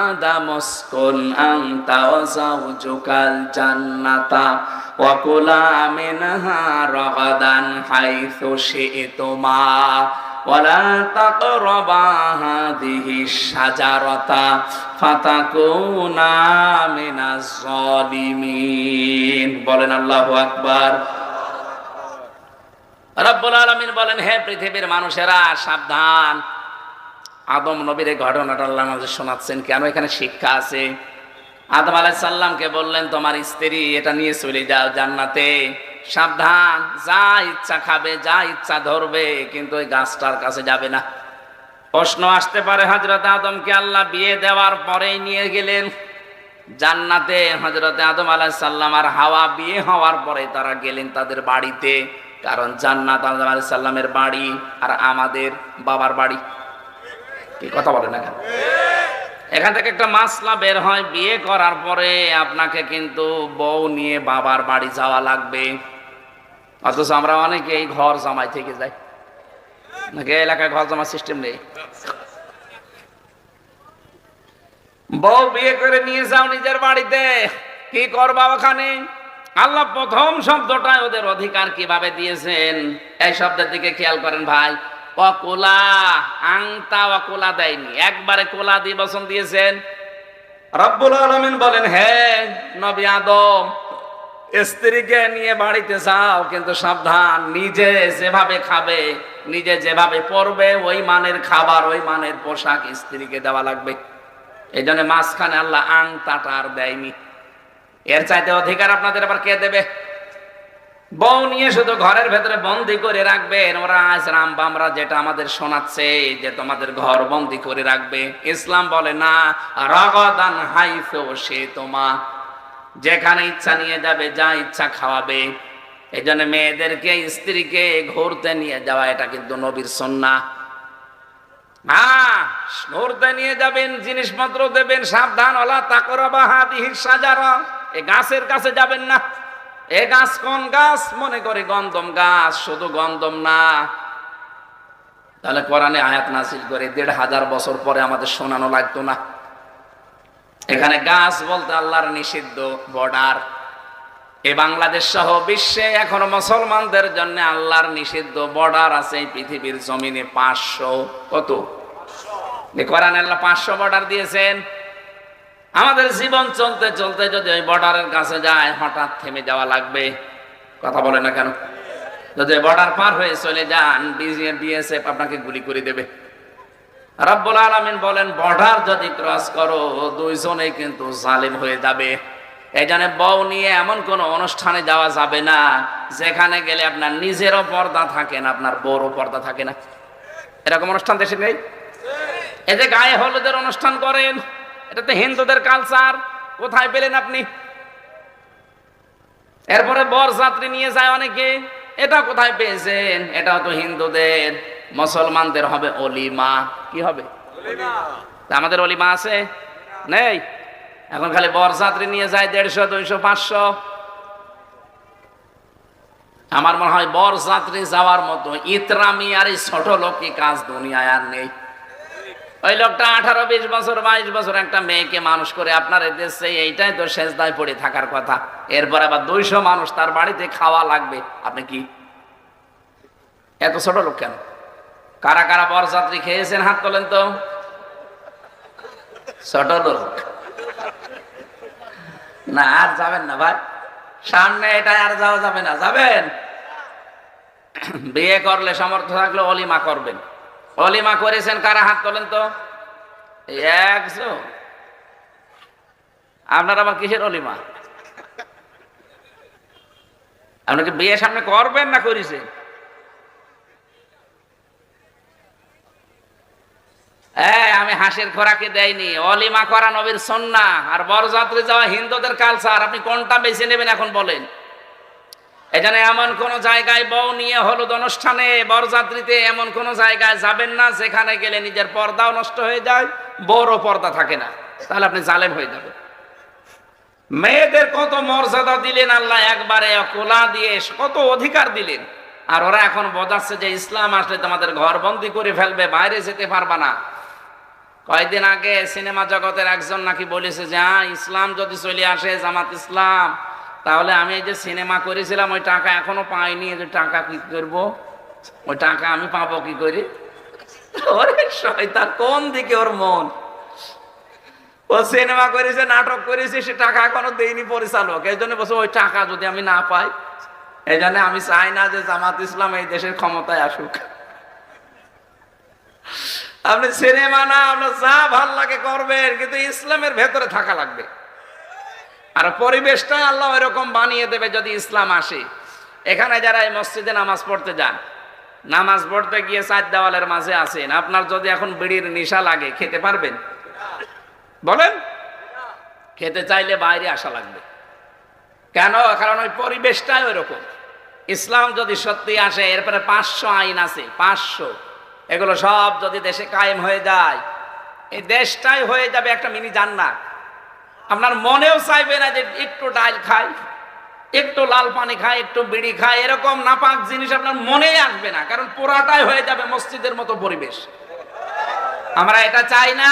[SPEAKER 1] আদামুসকুন আনতা ওয়া যাওজুকাল জান্নাতা ওয়া কুলা মিনহা রাগাদান হাইসু শি'তুমা ওয়া লা তাকরাবা হাযিহিশ শাজারাতা ফাতাকুনা মিনাজ জালিমিন। বলেন আল্লাহু আকবার। রব্বুল আলামিন বলেন, হে পৃথিবীর মানুষেরা সাবধান। আদম নবীর এই ঘটনাটা আল্লাহ আমাদের শোনাচ্ছেন কেন? এখানে শিক্ষা আছে। আদম আলাইহিস সালামকে বললেন, তোমার স্ত্রী এটা নিয়ে চলে যাও জান্নাতে, সাবধান, যা ইচ্ছা খাবে, যা ইচ্ছা ধরবে, কিন্তু ওই গাছটার কাছে যাবে না। প্রশ্ন আসতে পারে, হযরত আদমকে আল্লাহ বিয়ে দেওয়ার পরেই নিয়ে গেলেন জান্নাতে, হযরত আদম আলাইহিস সালাম আর হাওয়া বিয়ে হওয়ার পরে তারা গেলেন তাদের বাড়িতে, কারণ জান্নাত আদম আলাইহিস সালামের বাড়ি আর আমাদের বাবার বাড়ি। কি কথা বলে না কেন? এখান থেকে একটা মাসলা বের হয়, বিয়ে করার পরে আপনাকে কিন্তু বউ নিয়ে বাবার বাড়ি যাওয়া লাগবে। অথচ আমরা অনেকে এই ঘর জামাই থেকে যাই, নাকি এলাকায় ঘর জামাই সিস্টেম নেই। বউ বিয়ে করে নিয়ে যাও নিজের বাড়িতে, কি করবা ওখানে? আল্লাহ প্রথম শব্দটাই ওদের অধিকার কিভাবে দিয়েছেন এই শব্দের দিকে খেয়াল করেন ভাই। ওয়াকুলা, আংতা ওয়াকুলা দেয়নি, একবারে কোলা দিয়ে বচন দিয়েছেন। রব্বুল আলামিন বলেন, হে নবী আদম, স্ত্রীকে নিয়ে বাড়িতে যাও, কিন্তু সাবধান, নিজে যেভাবে খাবে, নিজে যেভাবে পরবে, ওই মানের খাবার, ওই মানের পোশাক স্ত্রীকে দেওয়া লাগবে। এই জন্য মাঝখানে আল্লাহ আংতাটা আর দেয়নি। এর চাইতে অধিকার আপনাদের আবার কে দেবে? বউ নিয়ে শুধু ঘরের ভেতরে বন্দি করে রাখবেন, ওরা আজ রামবামরা যেটা আমাদের শোনাচ্ছে যে তোমাদের ঘর বন্দি করে রাখবে। ইসলাম বলে না, রাগাদান হাইসু শি'তুমা, যেখানে ইচ্ছা নিয়ে যাবে, যা ইচ্ছা খাওয়াবে। এই জন্য মেয়েদেরকে, স্ত্রীকে ঘুরতে নিয়ে যাওয়া এটা কিন্তু নবীর সুন্নাহ। হ্যাঁ, ঘুরতে নিয়ে যাবেন, জিনিসপত্র দেবেন, সাবধান, ওয়ালা তাকরাবা হাযিহিশ শাজারা, এই গাছের কাছে যাবেন না। এ গাছ কোন গাছ? মনে করে গন্ধম গাছ, শুধু গন্ধম না। তাহলে কোরআনে আয়াত নাযিল করে ১৫০০ বছর পরে আমাদের শোনানো লাগতো না। এখানে গাছ বলতে আল্লাহর নিষিদ্ধ বর্ডার। এ বাংলাদেশ সহ বিশ্বে এখনো মুসলমানদের জন্য আল্লাহর নিষিদ্ধ বর্ডার আছে এই পৃথিবীর জমিনে ৫০০। কত? কোরআনে আল্লাহ ৫০০ বর্ডার দিয়েছেন। আমাদের জীবন চলতে চলতে যদি ওই বর্ডারের কাছে যায়, হঠাৎ থেমে যাওয়া লাগবে। কথা বলে না কেন? যদি বর্ডার পার হয়ে চলে যান, বিএসএফ আপনাকে গুলি করে দেবে। রব্বুল আলামিন বলেন, বর্ডার যদি ক্রস করো, দুইজনেই কিন্তু জালিম হয়ে যাবে। এই জন্য বউ নিয়ে এমন কোন অনুষ্ঠানে যাওয়া যাবে না যেখানে গেলে আপনার নিজেরও পর্দা থাকে না, আপনার বউরও পর্দা থাকে না। এরকম অনুষ্ঠান দেশে নেই? এই যে গায়ে হলুদের অনুষ্ঠান করেন, এটা তো হিন্দুদের কালচার, কোথায় পেলেন আপনি? এরপরে বরযাত্রী নিয়ে যায় অনেকে, এটা কোথায় পেয়েছেন? এটাও তো হিন্দুদের। মুসলমানদের হবে অলিমা। কি হবে? আমাদের অলিমা আছে? নেই। এখন খালি বরযাত্রী নিয়ে যায় ১৫০, ২০০, ৫০০। আমার মনে হয় বরযাত্রী যাওয়ার মতো ইতরামি আর এই ছোট লোকই কাজ দুনিয়ায় আর নেই। ওই লোকটা 18, 20 বছর, 22 বছর একটা মেয়েকে মানুষ করে আপনার দেশে, এইটাই তো সেজদায় পড়ে থাকার কথা। এরপর আবার 200 মানুষ তার বাড়িতে খাওয়া লাগবে। আপনি কি এত ছোট লোক কেন? কারা কারা বরযাত্রী খেয়েছেন হাত তোলেন তো। ছোট লোক না, আর যাবেন না ভাই, সামনে এটা আর যাওয়া যাবে না। যাবেন, বিয়ে করলে সামর্থ্য থাকলে অলিমা করবেন। অলিমা করেছেন কারা হাত তোলেন তো। আপনার আবার কিসের অলিমা? আপনাকে বিয়ে সামনে করবেন না করেছেন? আমি হাসির খোরাকে দেয়নি। অলিমা করা নবীর সুন্নাহ, আর বরযাত্রী যাওয়া হিন্দুদের কালচার। আপনি কোনটা বেছে নেবেন এখন বলেন? এখানে এমন কোন জায়গায় বউ নিয়ে হলুদ অনুষ্ঠানে, বরযাত্রীতে এমন কোন জায়গায় যাবেন না যেখানে গেলে নিজের পর্দাও নষ্ট হয়ে যায়, বড় পর্দা থাকে না। তাহলে আপনি জালেম হয়ে যাবেন। মেয়েদের কত মর্যাদা দিলেন আল্লাহ, একবারে কোলা দিয়ে কত অধিকার দিলেন। আর ওরা এখন বোঝাচ্ছে যে ইসলাম আসলে তোমাদের ঘর বন্দি করে ফেলবে, বাইরে যেতে পারবা না। কয়েকদিন আগে সিনেমা জগতের একজন নাকি বলেছে যে ইসলাম যদি চলে আসে, জামাত ইসলাম, তাহলে আমি এই যে সিনেমা করেছিলাম ওই টাকা এখনো পাইনি, যে টাকা কি করব, ওই টাকা আমি পাবো কি করে? ওরে শয়তান, কোন দিকে ওর মন! ও সিনেমা করেছে, নাটক করেছে, সে টাকা এখনো দেয়নি পরিচালক, এই জন্য বলছে ওই টাকা যদি আমি না পাই। এই জন্য আমি চাই না যে জামাত ইসলাম এই দেশের ক্ষমতায় আসুক। আপনি সিনেমা না, আপনার যা ভাল লাগে করবেন, কিন্তু ইসলামের ভেতরে থাকা লাগবে। আর পরিবেশটা আল্লাহ এরকম বানিয়ে দেবে যদি ইসলাম আসে। এখানে যারা এই মসজিদে নামাজ পড়তে যান, নামাজ পড়তে গিয়ে চার দেওয়ালের মাঝে আছেন, আপনার যদি এখন বিড়ির নেশা লাগে, খেতে পারবেন? বলেন। খেতে চাইলে বাইরে আসা লাগবে। কেন? কারণ ওই পরিবেশটাই ওই রকম। ইসলাম যদি সত্যি আসে, এরপরে 500 আইন আছে, 500, এগুলো সব যদি দেশে কায়েম হয়ে যায়, এই দেশটাই হয়ে যাবে একটা মিনি জান্নাত। আপনার মনেও চাইবে না যে একটু ডাল খাই, একটু লাল পানি খাই, একটু বিড়ি খাই, এরকম নাপাক জিনিস আপনার মনেই আসবে না, কারণ পুরাটাই হয়ে যাবে মসজিদের মতো পরিবেশ। আমরা এটা চাই না।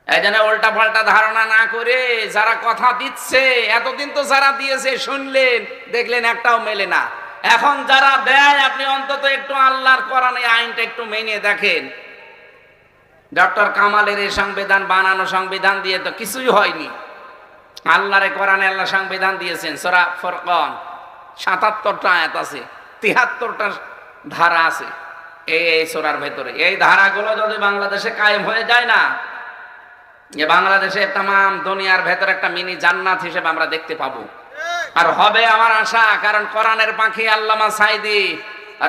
[SPEAKER 1] এই জন্য উল্টা পাল্টা ধারণা না করে যারা কথা দিচ্ছে, এতদিন তো যারা দিয়েছে শুনলেন, দেখলেন একটাও মেলে না। এখন যারা দেয়, আপনি অন্তত একটু আল্লাহর কোরআন এই আইনটা একটু মেনে দেখেন। ডক্টর কামালের এই সংবিধান বানানো সংবিধান দিয়ে তো কিছুই হয়নি। আল্লাহর কোরআনে আল্লাহ সংবিধান দিয়েছেন, সূরা ফুরকান 77টা আয়াত আছে, 73টা ধারা আছে এই সূরার ভেতরে। এই ধারাগুলো যদি বাংলাদেশে কায়েম হয়ে যায় না, যে বাংলাদেশে তামাম দুনিয়ার ভেতরে একটা মিনি জান্নাত হিসেবে আমরা দেখতে পাবো। আর হবে আমার আশা, কারণ কোরআনের পাখি আল্লামা সাইদি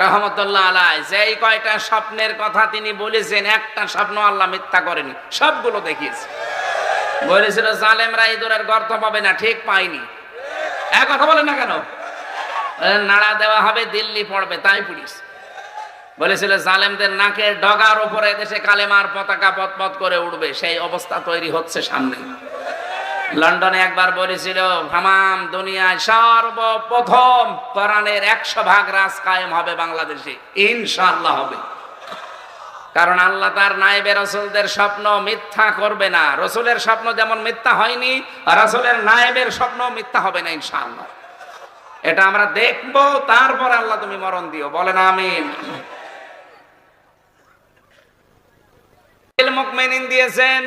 [SPEAKER 1] রহমতুল্লাহ আলাইহি যেই কয়টা স্বপ্নের কথা তিনি বলেছেন, একটা স্বপ্ন আল্লাহ মিথ্যা করেনি, সবগুলো দেখিয়েছে। বলেছিল জালেমরা ইঁদুরের গর্ত পাবে না, ঠিক পাইনি। এক কথা বলেন না কেন? নাড়া দেওয়া হবে, দিল্লি পড়বে, তাই পুলিশ বলেছিল জালেমদের নাকের ডগার উপরে দেশে কালেমার পতাকা পতপত করে উঠবে, সেই অবস্থা তৈরি হচ্ছে সামনে। লন্ডনে একবার বলেছিল তামাম দুনিয়ায় সর্বপ্রথম কোরআনের 100% রাজ কায়েম হবে বাংলাদেশে, ইনশাআল্লাহ হবে। কারণ আল্লাহ তার নায়েবে রাসূলদের স্বপ্ন মিথ্যা করবে না। রাসূলের স্বপ্ন যেমন মিথ্যা হয়নি, রাসূলের নায়েবের স্বপ্ন মিথ্যা হবে না ইনশাআল্লাহ। এটা আমরা দেখব, তারপর আল্লাহ তুমি মরণ দিও, বলেন আমিন। মুমিনিন দিয়েছেন,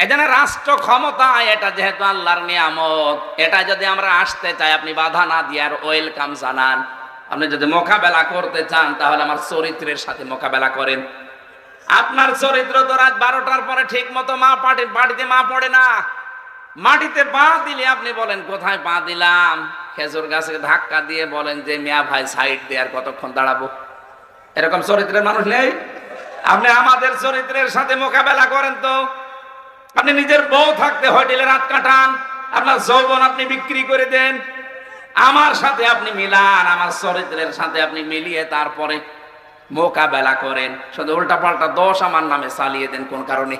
[SPEAKER 1] এজন্য রাষ্ট্র ক্ষমতা এটা যেহেতু আল্লাহর নিয়ামত, এটা যদি আমরা আসতে চাই, আপনি বাধা না দিয়ে আর ওয়েলকাম জানান। আপনি যদি মোকাবেলা করতে চান, তাহলে আমার চরিত্রের সাথে মোকাবেলা করেন। আপনার চরিত্র তো রাত 12টার পরে ঠিক মতো মাটিতে মা পড়ে না। মাটিতে পা দিলে আপনি বলেন কোথায় পা দিলাম, খেজুর গাছে ধাক্কা দিয়ে বলেন যে মিয়া ভাই সাইড দিয়ে আর কতক্ষণ দাঁড়াবো। এরকম চরিত্রের মানুষ নেই। আপনি আমাদের চরিত্রের সাথে মোকাবেলা করেন তো। আপনি নিজের বউ থাকতে হোটেলে রাত কাটান, আপনার যৌবন আপনি বিক্রি করে দেন, আমার সাথে আপনি মিলান, আমার চরিত্রের সাথে আপনি মিলিয়ে তারপরে মোকাবেলা করেন। শুধু উল্টা পাল্টা দোষ আমার নামে চালিয়ে দেন কোন কারণে?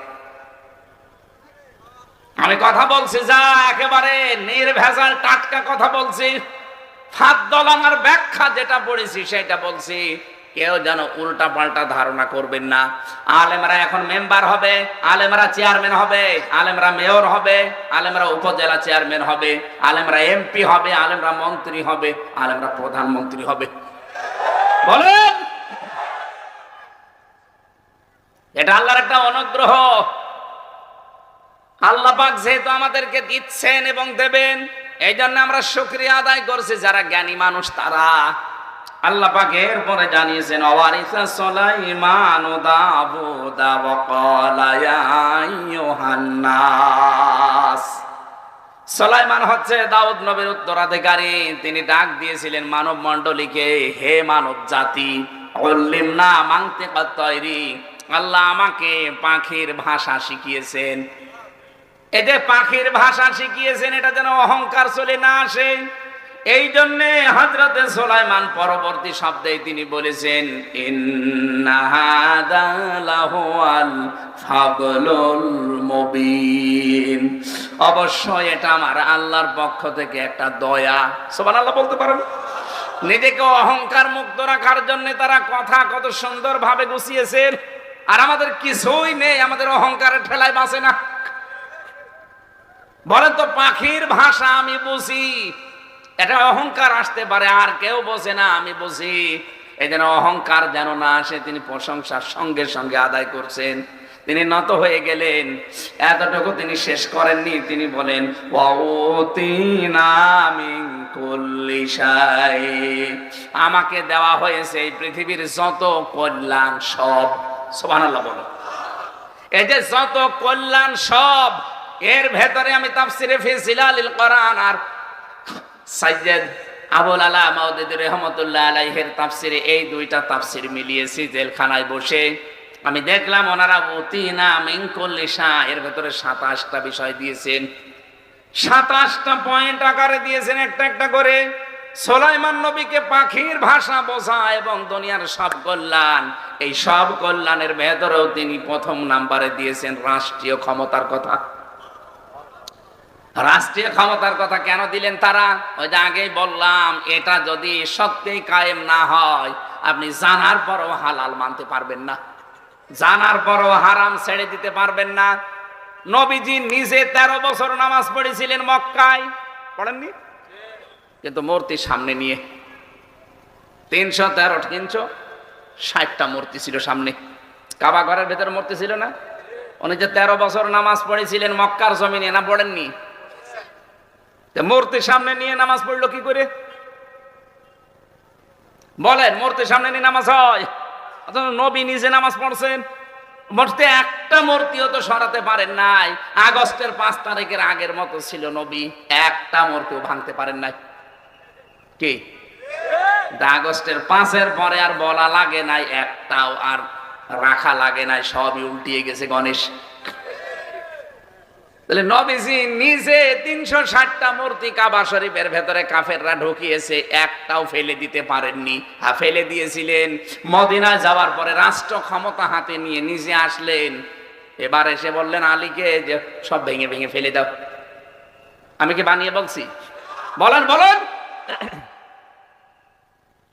[SPEAKER 1] আমি কথা বলছি যা একেবারে নির্ভেজাল টাটকা কথা বলছি। ফাদ্দল আমার ব্যাখ্যা যেটা পড়েছি সেটা বলছি, কেউ যেন উল্টা পাল্টা ধারণা করবেন না। আলেমরা এখন মেম্বার হবে, আলেমরা চেয়ারম্যান হবে, আলেমরা মেয়র হবে, আলেমরা উপজেলা চেয়ারম্যান হবে, আলেমরা এমপি হবে, আলেমরা মন্ত্রী হবে, আলেমরা প্রধানমন্ত্রী হবে। বলেন, এটা আল্লাহর একটা অনুগ্রহ। আল্লাহ পাক যেহেতু আমাদেরকে দিচ্ছেন এবং দেবেন, এই জন্য আমরা শুকরিয়া আদায় করছি। যারা জ্ঞানী মানুষ তারা আল্লাহ পাক এরপরে জানিয়েছেন, ওয়ারিসা সুলাইমান দাউদ ওয়া ক্বালা ইয়া আইয়ুহান নাস। সুলাইমান হচ্ছে দাউদ নবীর উত্তরাধিকারী। তিনি ডাক দিয়েছিলেন মানব মণ্ডলীকে, হে মানব জাতি, উল্লিমনা মানতিকাত তায়রি, আল্লাহ আমাকে পাখির ভাষা শিখিয়েছেন। এই যে পাখির ভাষা শিখিয়েছেন, এটা যেন অহংকার চলে না আসে, এই জন্যে হযরতে সুলাইমান পরবর্তী শব্দে তিনি বলেছেন, ইন্না হাযা লাহুয়াল ফাদলুল মুবিন। অবশ্যই এটা আমার আল্লাহর পক্ষ থেকে একটা দয়া। সুবহানাল্লাহ বলতে পারেন? নিজেকে অহংকার মুক্ত রাখার জন্য তারা কথা কত সুন্দর ভাবে গুছিয়েছেন, আর আমাদের কিছুই নেই, আমাদের অহংকারের ঠেলায় বাঁচে না। বলেন তো, পাখির ভাষা আমি বুঝি, এটা অহংকার আসতে পারে, আর কেউ বোঝে না, আমি বুঝি। এই যেন অহংকার যেন না আসে, তিনি প্রশংসার সঙ্গে সঙ্গে আদায় করছেন। তিনি নত হয়ে গেলেন, এতটুকু তিনি শেষ করেননি, তিনি বলেন ওয়াউতিনা মিন কুল্লি শাই, আমাকে দেওয়া হয়েছে এই পৃথিবীর যত কল্যাণ সব। সুবহানাল্লাহ বলো। এই যে যত কল্যাণ সব, এর ভেতরে আমি তাফসিরে ফি জিলালিল কোরআন আর সাইয়্যিদ আবুল আলা মাউদুদী রাহমাতুল্লাহ আলাইহির তাফসিরে এই দুইটা তাফসির মিলিয়েছি জেলখানায় বসে। আমি দেখলাম ওনারা উতিনা মিন কুল্লি শাই এর ভেতরে 27টা বিষয় দিয়েছেন, 27টা পয়েন্ট আকারে দিয়েছেন একটা একটা করে। সুলাইমান নবীকে পাখির ভাষা বোঝা এবং দুনিয়ার সব কল্যাণ, এই সব কল্যাণের ভেতরেও তিনি প্রথম নাম্বারে দিয়েছেন রাষ্ট্রীয় ক্ষমতার কথা। রাষ্ট্রীয় ক্ষমতার কথা কেন দিলেন তারা? ওই যে আগেই বললাম, এটা যদি সত্যিই কায়েম না হয়, আপনি জানার পরও হালাল মানতে পারবেন না, জানার পরও হারাম ছেড়ে দিতে পারবেন না। নবীজি নিজে 13 বছর নামাজ পড়েছিলেন মক্কায়, পড়েননি? কিন্তু মূর্তি সামনে নিয়ে 360টা মূর্তি ছিল সামনে। কাবা ঘরের ভেতরে মূর্তি ছিল না? উনি যে 13 বছর নামাজ পড়েছিলেন মক্কার জমিনে, না পড়েননি? মূর্তির সামনে নিয়ে নামাজ পড়লো কি করে? বলেন, মূর্তির সামনে নিয়ে নামাজ হয়? অথচ নবী নিজে নামাজ পড়ছেন। মূর্তি একটা মূর্তিও তো সরাতে পারেন নাই। আগস্টের 5 তারিখের আগের মতো ছিল নবী, একটা মূর্তিও ভাঙতে পারেন নাই। কি আগস্টের 5-এর পরে আর বলা লাগে নাই, একটাও আর রাখা লাগে নাই, সবই উল্টিয়ে গেছে গণেশ। তাহলে নবীজি নিজে 360টা মূর্তি কাবা শরীফের ভেতরে কাফেররা ঢুকিয়েছে, একটাও ফেলে দিতে পারেননি। ফেলে দিয়েছিলেন মদিনা যাওয়ার পরে, রাষ্ট্র ক্ষমতা হাতে নিয়ে নিজে আসলেন। এবার এসে বললেন আলীকে যে সব ভেঙে ভেঙে ফেলে দাও। আমি কি বানিয়ে বলছি? বলেন বলেন।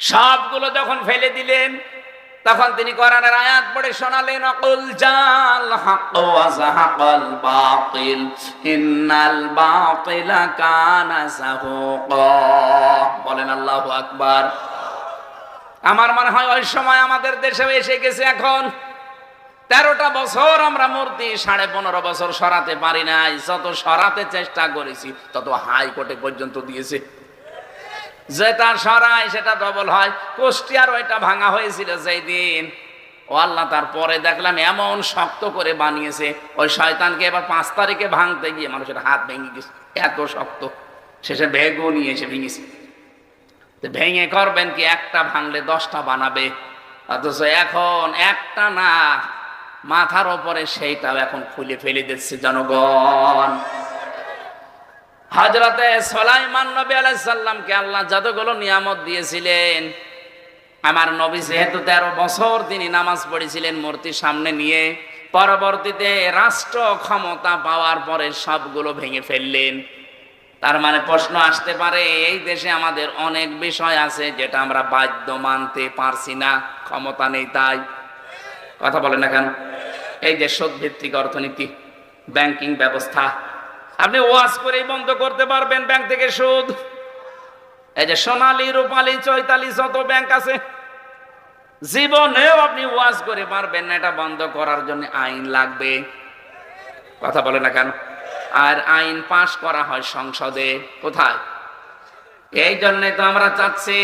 [SPEAKER 1] সবগুলো যখন ফেলে দিলেন, তখন তিনি কোরআনের আয়াত পড়ে শোনালেন, আকুল জাল হক ওয়া যাহাকাল বাতিল ইন্নাল বাতিলা কানা যাহুকা। বলেন আল্লাহু আকবার। আমার মনে হয় ওই সময় আমাদের দেশে এসে গেছে। এখন 13টা বছর আমরা মূর্তি 15.5 বছর সরাতে পারি নাই। যত সরাতে চেষ্টা করেছি তত হাইকোর্টে পর্যন্ত দিয়েছে। যেটা সরাই সেটা ডবল হয়। কুষ্টিয়ার ওইটা ভাঙা হয়েছিল যেই দিন, ও আল্লাহ, তারপরে দেখলাম এমন শক্ত করে বানিয়েছে, ওই শয়তানকে এবার 5 তারিখে ভাঙতে গিয়ে মানুষের হাত ভেঙে গেছে, এত শক্ত। শেষে বেগও নিয়ে এসে ভেঙেছে। ভেঙে করবেন কি, একটা ভাঙলে 10টা বানাবে। অথচ এখন একটা না, মাথার ওপরে সেইটাও এখন খুলে ফেলে দিচ্ছে জনগণ। হযরতে সুলাইমান নবী আলাইহিস সালামকে আল্লাহ যতগুলো নিয়ামত দিয়েছিলেন, আমার নবী যেহেতু 13 বছর তিনি নামাজ পড়েছিলেন মূর্তির সামনে নিয়ে, পরবর্তীতে রাষ্ট্র ক্ষমতা পাওয়ার পরে সবগুলো ভেঙে ফেললেন। তার মানে প্রশ্ন আসতে পারে, এই দেশে আমাদের অনেক বিষয় আছে যেটা আমরা বাধ্য মানতে পারছি না, ক্ষমতা নেই তাই। কথা বলেন না কেন? এই যে সুদ ভিত্তিক অর্থনীতি, ব্যাংকিং ব্যবস্থা, আপনি ওয়াজ করেই বন্ধ করতে পারবেন ব্যাংক থেকে সুদ। এই যে সোনালী, রূপালী, চৈতালি যত ব্যাংক আছে, জীবনেও আপনি ওয়াজ করে পারবেন না। এটা বন্ধ করার জন্য আইন লাগবে। কথা বলে না কেন? আর আইন পাশ করা হয় সংসদে। কোথায়? এই জন্যে তো আমরা চাচ্ছি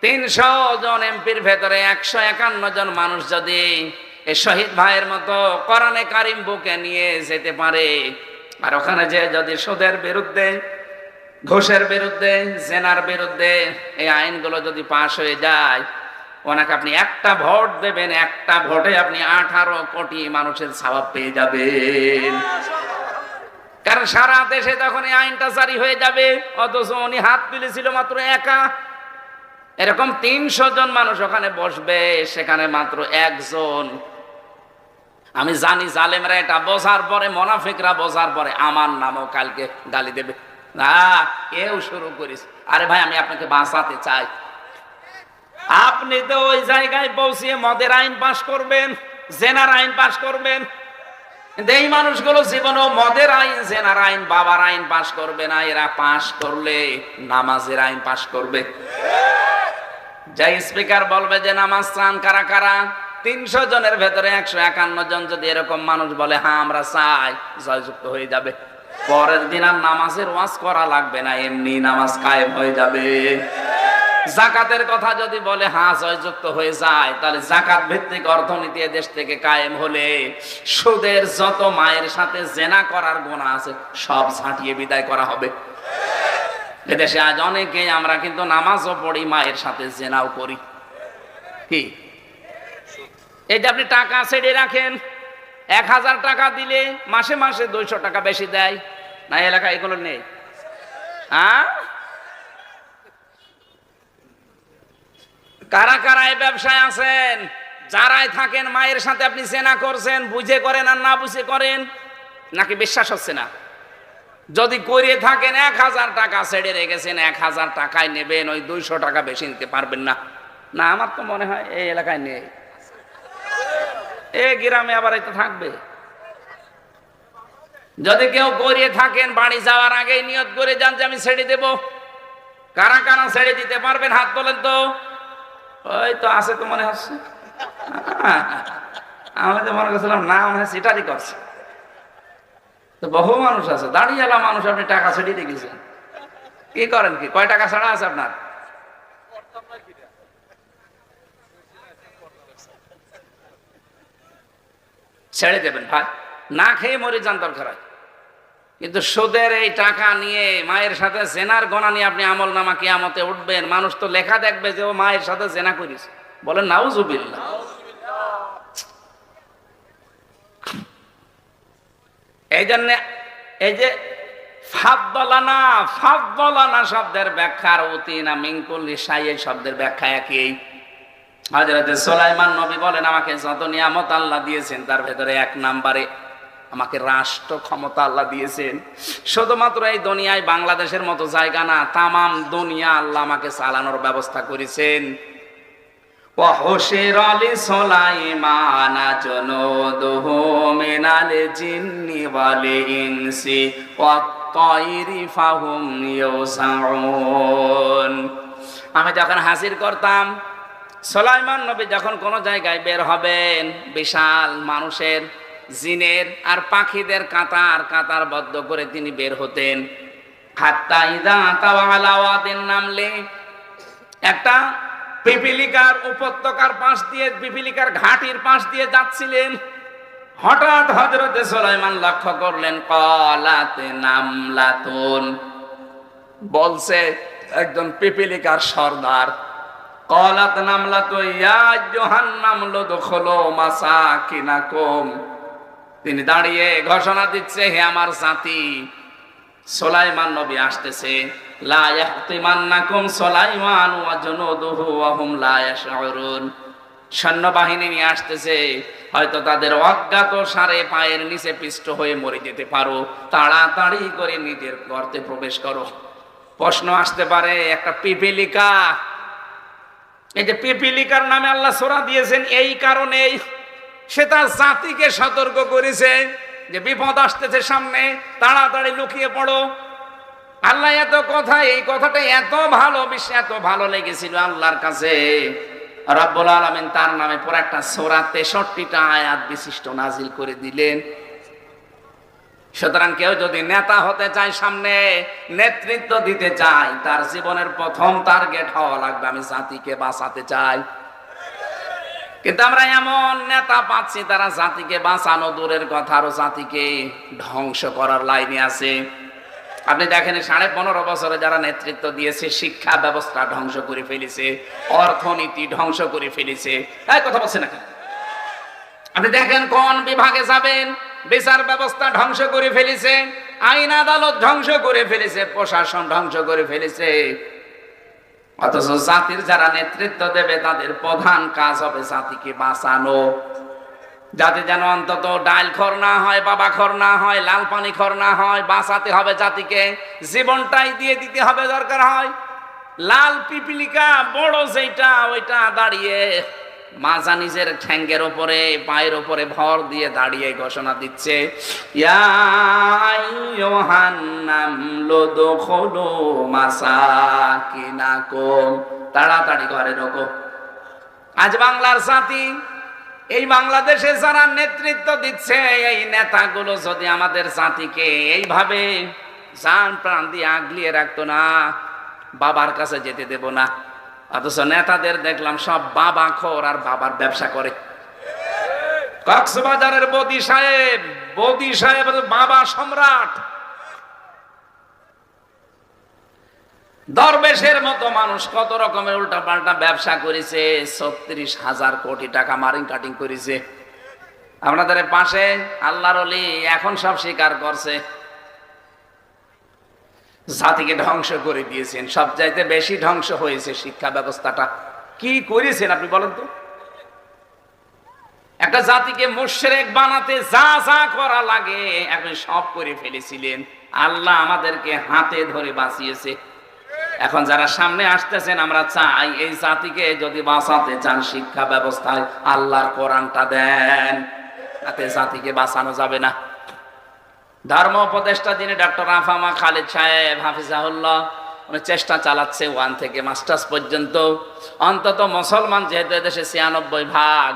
[SPEAKER 1] 300 জন এমপির ভেতরে 151 জন মানুষ যদি এই শহীদ ভাইয়ের মতো কোরআনে কারিম বুকে নিয়ে যেতে পারে, আর ওখানে যে যদি সুদের বিরুদ্ধে, ঘুষের বিরুদ্ধে, জেনার বিরুদ্ধে এই আইনগুলো যদি পাশ হয়ে যায়, ওনাকে আপনি একটা ভোট দেবেন, একটা ভোটে আপনি 18 কোটি মানুষের সওয়াব পেয়ে যাবেন। কারণ সারা দেশে তখন এই আইনটা জারি হয়ে যাবে। অথচ উনি হাত তুলেছিল মাত্র একা। এরকম 300 জন মানুষ ওখানে বসবে, সেখানে মাত্র একজন। আমি জানি জালেমরা এটা বোঝার পরে, মুনাফিকরা বোঝার পরে আমার নামও কালকে গালি দেবে। না, কেউ শুরু করিস। আরে ভাই, আমি আপনাকে বাঁচাতে চাই। আপনি তো ওই জায়গায় পৌঁছিয়ে মদের আইন পাশ করবেন, জেনার আইন পাশ করবেন, কিন্তু এই মানুষগুলো জীবনেও মদের আইন, জেনার আইন, বাবার আইন পাশ করবে না। এরা পাশ করলে নামাজের আইন পাশ করবে। যাই স্পিকার বলবে যে নামাজ চান কারা কারা, 300 জনের ভেতরে 151 জন যদি এরকম মানুষ বলে হ্যাঁ আমরা চাই, জয়যুক্ত হয়ে যাবে। পরের দিন আর নামাজের ওয়াজ করা লাগবে না, এমনি নামাজ কায়েম হয়ে যাবে। জাকাতের কথা যদি বলে হ্যাঁ জয়যুক্ত হয়ে যায়, তাহলে জাকাত ভিত্তিক অর্থনীতি দেশ থেকে কায়েম হলে সুদের যত মায়ের সাথে জেনা করার গুনাহ আছে সব ছাঁটিয়ে বিদায় করা হবে। এদেশে আজ অনেকেই আমরা কিন্তু নামাজও পড়ি, মায়ের সাথে জেনাও করি। কি এই যে আপনি টাকা ছেড়ে রাখেন, 1000 টাকা দিলে মাসে মাসে 200 টাকা বেশি দেয় না? এলাকায় এগুলো নেই? হ্যাঁ, কারা কারা এই ব্যবসায় আছেন? যারাই থাকেন মায়ের সাথে আপনি জেনা করছেন, বুঝে করেন আর না বুঝে করেন, নাকি বিশ্বাস হচ্ছে না? যদি করে থাকেন 1000 টাকা ছেড়ে রেখেছেন, 1000 টাকায় নেবেন, ওই 200 টাকা বেশি নিতে পারবেন না? না, আমার তো মনে হয় এই এলাকায় নেই। এই গ্রামে আবার এটা থাকবে। যদি কেউ করিয়ে থাকেন, বাড়ি যাওয়ার আগেই নিয়ত করে যান যে আমি ছেড়ে দেব। কারা কারা ছেড়ে দিতে পারবেন হাত তোলেন তো। ওই তো আছে তো মনে হচ্ছে। আমি তো মনে করছিলাম না, মনে হয় সেটারই করছে। তো বহু মানুষ আছে, দাঁড়িয়েলা মানুষ, আপনি টাকা ছেড়ে দিয়ে গেছেন। কি করেন, কি কয় টাকা ছাড়া আছে আপনার? ছেড়ে দেবেন ভাই, না খেয়ে মরে যান দরকার হয়। কিন্তু সুদের এই টাকা নিয়ে মায়ের সাথে জেনার গোনা নিয়ে আপনি আমল নামা কিয়ামতে উঠবেন, মানুষ তো লেখা দেখবে যে ও মায়ের সাথে জেনা করিস। বলেন নাউজুবিল্লাহ। এই জন্য এই যে ফাদ্দালানা, ফাদ্দালানা শব্দের ব্যাখ্যার উতিনা মিনকুল্লি শাইই শব্দের ব্যাখ্যা একই। হযরত সুলাইমান নবী বলেন আমাকে যত নিয়ামত আল্লাহ দিয়েছেন তার ভেতরে 1 নম্বরে আমাকে রাষ্ট্র ক্ষমতা আল্লাহ দিয়েছেন। শুধুমাত্র এই দুনিয়ায় বাংলাদেশের মতো জায়গা না, তামাম দুনিয়া আল্লাহ আমাকে চালানোর ব্যবস্থা করেছেন। ওয়া হুশিরা লিসুলাইমানা জুনুদুহু মিনাল জিন্নি ওয়াল ইনসি ওয়াত তায়রি ফাহুম ইউসাউন। আমি যখন হাজির করতাম, সুলাইমান নবী যখন কোন জায়গায় বের হবেন, বিশাল মানুষের, জিনের আর পাখিদের কাতার কাতার বদ্ধ করে তিনি বের হতেন। হাত্তা ইযা তাওয়া আলা ওয়াদিন নামলে, একটা পিপিলিকার উপত্যকার পাশ দিয়ে, পিপিলিকার ঘাটির পাশ দিয়ে যাচ্ছিলেন। হঠাৎ হযরতে সুলাইমান লক্ষ্য করলেন ক্বালাত নামলাতুন, বলছে একজন পিপিলিকার সর্দার, ক্বালাত নামলাতু ইয়া আইয়ুহান নামলু দুখুলু মাসাকিনাকুম। তিনি দাঁড়িয়ে ঘোষণা দিচ্ছে, হে আমার জাতি, সুলাইমান নবী আসতেছে। লা ইয়াহতিমান্নাকুম সুলাইমান ওয়া জুনুদুহু ওয়া হুম লা ইয়াশউরুন। সৈন্যবাহিনী নিয়ে আসতেছে, হয়তো তাদের অজ্ঞাত সারে পায়ের নিচে পিষ্ট হয়ে মরে যেতে পারো, তাড়াতাড়ি করে নিজের গর্তে প্রবেশ করো। প্রশ্ন আসতে পারে, একটা পিপিলিকা, এই যে পিপিলিকার নামে আল্লাহ সূরা দিয়েছেন এই কারণেই, সে তার জাতিকে সতর্ক করেছে যে বিপদ আসতেছে সামনে, তাড়াতাড়ি লুকিয়ে পড়ো। আল্লাহ এত কথা, এই কথাটা এত ভালো, বেশি এত ভালো লেগেছিল আল্লাহর কাছে, রব্বুল আলামিন তার নামে পুরো একটা সূরা 63টা আয়াত বিশিষ্ট নাজিল করে দিলেন। সুতরাং কেউ যদি নেতা হতে চায়, সামনে নেতৃত্ব দিতে চায়, তার জীবনের প্রথম টার্গেট হওয়া লাগবে আমি জাতিকে বাঁচাতে চাই। কিন্তু আমরা এমন নেতা পাচ্ছি তারা জাতিকে বাঁচানো দূরের কথা, আরো জাতিকে ধ্বংস করার লাইনে আছে। আপনি দেখেন 15.5 বছরে যারা নেতৃত্ব দিয়েছে, শিক্ষা ব্যবস্থা ধ্বংস করে ফেলেছে, অর্থনীতি ধ্বংস করে ফেলেছে। এই কথা বলছে না? আপনি দেখেন কোন বিভাগে যাবেন, বিচার ব্যবস্থা ধ্বংস করে ফেলেছে, আইন আদালত ধ্বংস করে ফেলেছে, প্রশাসন ধ্বংস করে ফেলেছে। অথচ জাতির যারা নেতৃত্ব দেবে তাদের প্রধান কাজ হবে জাতিকে বাঁচানো। যাতে যেন অন্তত ডাল খর না হয়, বাবা খর না হয়, লাল পানি খর না হয়। বাঁচাতে হবে জাতিকে, জীবনটাই দিয়ে দিতে হবে দরকার হয়। লাল পিপিলিকা বড় যেটা, ওইটা দাঁড়িয়ে মাজা নিজের ঠ্যাঙ্গের ওপরে, পায়ের ওপরে ভর দিয়ে দাঁড়িয়ে ঘোষণা দিচ্ছে, ইয়া আইয়ুহান্নাম লুদখুলু মাসাকিনাকুম, তাড়াতাড়ি ঘরে ঢোকো। আজ বাংলার জাতি, এই বাংলাদেশে যারা নেতৃত্ব দিচ্ছে, এই নেতাগুলো যদি আমাদের জাতিকে এইভাবে জান প্রাণ দিয়ে আগলিয়ে রাখতো না, বাবার কাছে যেতে দেব না। অথচ নেতাদের দেখলাম সব বাবা খোর আর বাবার ব্যবসা করে। কক্সবাজারের বদি সাহেব বাবা সম্রাট। দরবেশের মতো মানুষ কত রকমের উল্টা পাল্টা ব্যবসা করেছে, ৩৬,০০০ কোটি টাকা মারিং কাটিং করেছে। আপনাদের পাশে আল্লাহর ওলি এখন সব স্বীকার করছে, জাতিকে ধ্বংস করে দিয়েছেন। সবচাইতে বেশি ধ্বংস হয়েছে শিক্ষা ব্যবস্থাটা। কি করেছেন আপনি বলেন তো? একটা জাতিকে মুশরিক বানাতে যা যা করা লাগে আপনি সব করে ফেলেছিলেন। আল্লাহ আমাদেরকে হাতে ধরে বাঁচিয়েছে। এখন যারা সামনে আসতেছেন, আমরা চাই এই জাতিকে যদি বাঁচাতে চান, শিক্ষা ব্যবস্থায় আল্লাহর কোরআনটা দেন, তাতে জাতিকে বাঁচানো যাবে না। ধর্ম উপদেষ্টা যিনি ডক্টর আফামা খালিদ সাহেব হাফিজাহুল্লাহ, উনি চেষ্টা চালাচ্ছে 1 থেকে মাস্টার্স পর্যন্ত, অন্তত মুসলমান যেহেতু এদেশে 96%,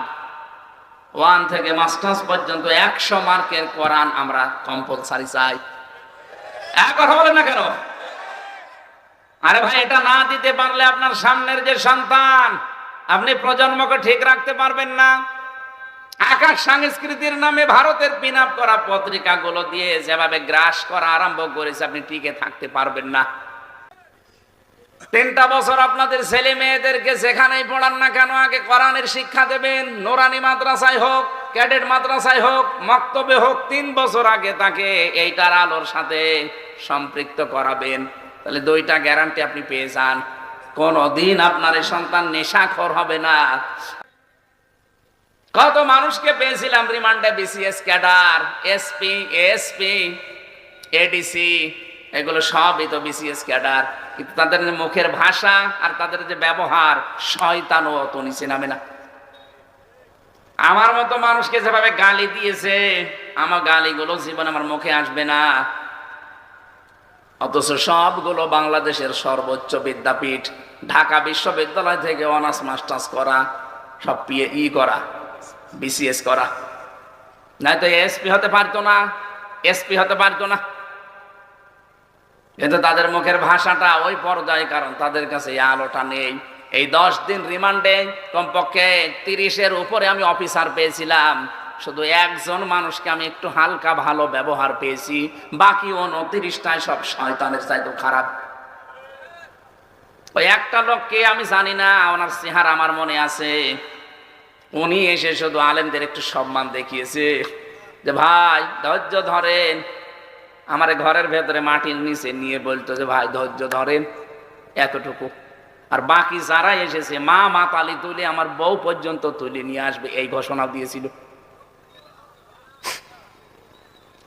[SPEAKER 1] 1 থেকে মাস্টার্স পর্যন্ত 100 মার্কের কোরআন আমরা কম্পালসারি চাই। কথা বলেন না কেন? আরে ভাই, এটা না দিতে পারলে আপনার সামনের যে সন্তান, আপনি প্রজন্মকে ঠিক রাখতে পারবেন না। আকাশ সংস্কৃতির নামে ভারতের পিন আপ করা পত্রিকাগুলো দিয়ে যেভাবে গ্রাস করা আরম্ভ করেছে, আপনি টিকে থাকতে পারবেন না। 3টা বছর আপনাদের ছেলে মেয়েদেরকে যেখানেই পড়ান না কেন, আগে কোরআনের শিক্ষা দেবেন। নোরানি মাদ্রাসায় হোক, ক্যাডেট মাদ্রাসায় হোক, মক্তবে হোক, 3 বছর আগে তাকে এইটার আলোর সাথে সম্পৃক্ত করাবেন। তাহলে 2টা গ্যারান্টি আপনি পেয়ে যান, কোনদিন আপনার এই সন্তান নেশাখোর হবে না। কত মানুষকে পেয়েছিলাম রিমান্ডে, BCS cadre, SP, ASP, ADC, এগুলো সবই তো বিসিএস ক্যাডার। কিন্তু তাদের যে মুখের ভাষা আর তাদের যে ব্যবহার, শয়তানও অত নিচে নামে না। আমার মতো মানুষকে যেভাবে গালি দিয়েছে, আমার গালিগুলো জীবন আমার মুখে আসবে না। অথচ সবগুলো বাংলাদেশের সর্বোচ্চ বিদ্যাপীঠ, ঢাকা বিশ্ববিদ্যালয় থেকে অনার্স মাস্টার্স করা, সব পিএ করা, বিসিএস করা। নয়তো এসপি হতে পারতো না, এসপি হতে পারতো না। কিন্তু তাদের মুখের ভাষাটা ওই পর্যায়ে, কারণ তাদের কাছে এই আলোটা নেই। এই 10 দিন রিমান্ডে কমপক্ষে 30-এর উপরে আমি অফিসার পেয়েছিলাম। শুধু একজন মানুষকে আমি একটু হালকা ভালো ব্যবহার পেয়েছি, বাকি 29টায় সব শয়তানের চাইতে খারাপ। ওই একটা লোককে আমি জানি না, ওনার চেহারা আমার মনে আছে। উনি এসে শুধু আলেমদের একটু সম্মান দেখিয়েছে, যে ভাই ধৈর্য ধরেন। আমার ঘরের ভেতরে মাটির নিচে নিয়ে বলতো যে ভাই ধৈর্য ধরেন, এতটুকু। আর বাকি যারা এসেছে, মা মাতালি তুলে আমার বউ পর্যন্ত তুলে নিয়ে আসবে, এই ঘোষণা দিয়েছিল।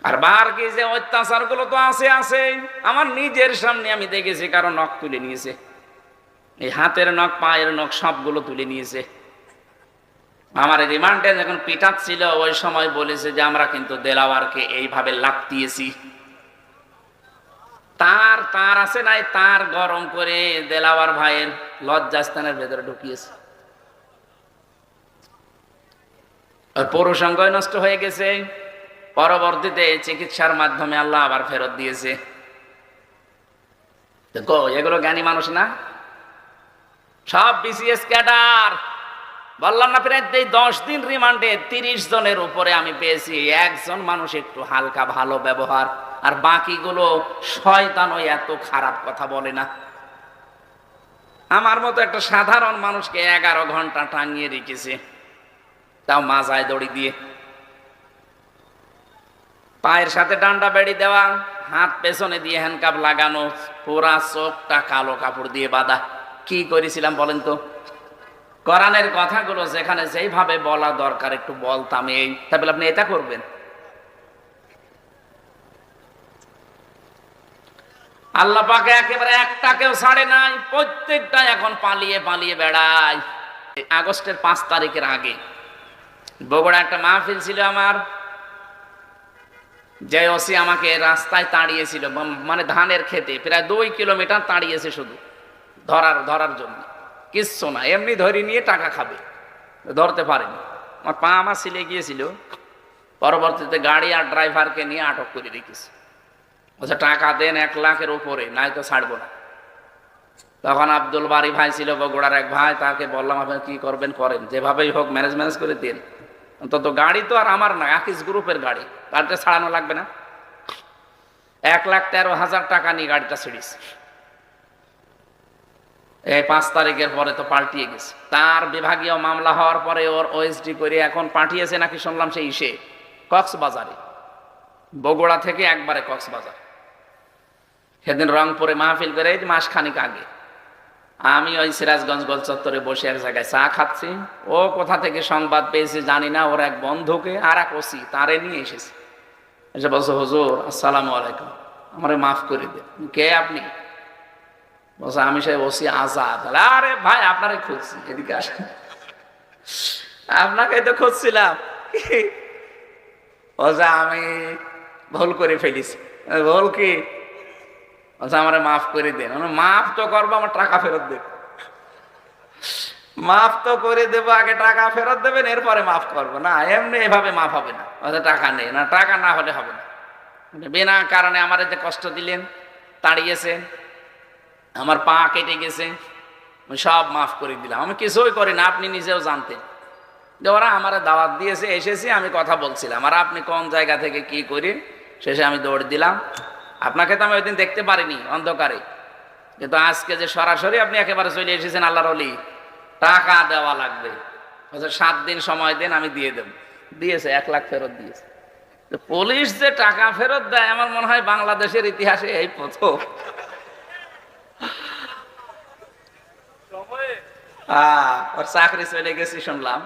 [SPEAKER 1] আর বারকে যে অত্যাচার গুলো তো আছে, আমার নিজের সামনে আমি দেখেছি, কারো নখ তুলে নিয়েছে, এই হাতের নখ, পায়ের নখ সবগুলো তুলে নিয়েছে। আমার রিমান্ডে যখন পিটাচ্ছিল, ওই সময় বলেছে যে আমরা কিন্তু দেলাওয়ারকে এইভাবে লাফতিয়েছি। তার আছে নাই, তার গরম করে দেলাওয়ার ভাইয়ের লজ্জাস্থানের ভেতরে ঢুকিয়েছে। পুরুষাঙ্গ নষ্ট হয়ে গেছে, পরবর্তীতে চিকিৎসার মাধ্যমে আল্লাহ আবার ফেরত দিয়েছে। এগুলো জ্ঞানী মানুষ না? সব বিসিএস ক্যাডার। বললাম না, প্রায় 10 দিন রিমান্ডে 30 জনের উপরে আমি পেয়েছি। একজন মানুষ একটু হালকা ভালো ব্যবহার, আর বাকিগুলো শয়তান, ওই এত খারাপ কথা বলে না। আমার মতো একটা সাধারণ মানুষকে 11 ঘন্টা টাঙিয়ে রেখেছে, তাও মাজায় দড়ি দিয়ে, পায়ের সাথে ডান্ডা বেড়ি দেওয়া, হাত পেছনে দিয়ে হ্যান্ডকাপ লাগানো, পুরা চোখটা কালো কাপড় দিয়ে বাঁধা। কি করেছিলাম বলেন তো? কোরআনের কথাগুলো যেখানে যেইভাবে বলা দরকার একটু বলতাম, এই তাহলে আপনি এটা করবেন। আল্লাহ পাকে একেবারে একটাকেও ছাড়ে নাই, প্রত্যেকটা এখন পালিয়ে পালিয়ে বেড়ায়। আগস্টের 5 তারিখের আগে বগুড়া একটা মাহফিল ছিল আমার, যে ওসি আমাকে রাস্তায় তাড়িয়েছিল, মানে ধানের খেতে প্রায় 2 কিলোমিটার তাড়িয়েছে শুধু ধরার জন্য, কিচ্ছু না, এমনি ধরে নিয়ে টাকা খাবে, ধরতে পারেনি। আমার পা আমার ছিলে গিয়েছিল, পরবর্তীতে গাড়ি আর ড্রাইভারকে নিয়ে আটক করে রেখেছে। বলছে টাকা দেন 1 লাখের উপরে, নাই তো ছাড়বো না। তখন আব্দুল বারি ভাই ছিল বগুড়ার এক ভাই, তাকে বললাম আপনি কি করবেন করেন, যেভাবেই হোক ম্যানেজ করে দেন, অন্তত গাড়ি তো আর আমার না, আকিস গ্রুপের গাড়ি, গাড়িটা ছাড়ানো লাগবে না। 1,13,000 টাকা নিয়ে গাড়িটা ছিড়িস। এই 5 তারিখের পরে তো পাল্টিয়ে গেছে। তার বিভাগীয় মামলা হওয়ার পরে ওর ওএসডি করে এখন পাঠিয়েছে নাকি শুনলাম সেই কক্সবাজারে, বগুড়া থেকে একবারে কক্সবাজার। সেদিন রংপুরে মাহফিল করে মাসখানিক আগে আমি ওই সিরাজগঞ্জ গোল চত্বরে বসে এক জায়গায় চা খাচ্ছি, ও কোথা থেকে সংবাদ পেয়েছে জানি না, ওর এক বন্ধুকে আর এক ওসি তারে নিয়ে এসেছে, এসে বলছে হুজুর আসসালামু আলাইকুম, আমারে মাফ করে দেন। কে আপনি? বলছে আমি সেই ওসি আজাদ। আরে ভাই আপনারে খুঁজছি, এদিকে আসেন, আপনাকে তো খুঁজছিলাম। বলছে আমি ভুল করে ফেলেছি। ভুল কি? বলছে আমারে মাফ করে দেন। মাফ তো করবো, আমার টাকা ফেরত দেব। মাফ তো করে দেবো, আগে টাকা ফেরত দেবেন, এরপরে মাফ করবো না, এমনি এভাবে মাফ হবে না। টাকা নেই না, টাকা না হলে হবে না। বিনা কারণে আমার যে কষ্ট দিলেন, তাড়িয়েছেন, আমার পা কেটে গেছে, সব মাফ করে দিলাম। আমি কিছুই করি না, আপনি নিজেও জানতেন যে ওরা আমার দাওয়াত দিয়েছে, এসেছি, আমি কথা বলছিলাম, আর আপনি কোন জায়গা থেকে কি করি, শেষে আমি দৌড় দিলাম। আপনাকে তো আমি ওই দিন দেখতে পারিনি অন্ধকারে, কিন্তু আজকে যে সরাসরি আপনি একেবারে চলে এসেছেন, আল্লাহর ওলি, টাকা দেওয়া লাগবে, 7 দিন সময় দেন, আমি দিয়ে দেব। দিয়েছে, 1 লাখ ফেরত দিয়েছে। পুলিশ যে টাকা ফেরত দেয়, আমার মনে হয় বাংলাদেশের ইতিহাসে এই প্রথম। ওর চাকরি চলে গেছি শুনলাম,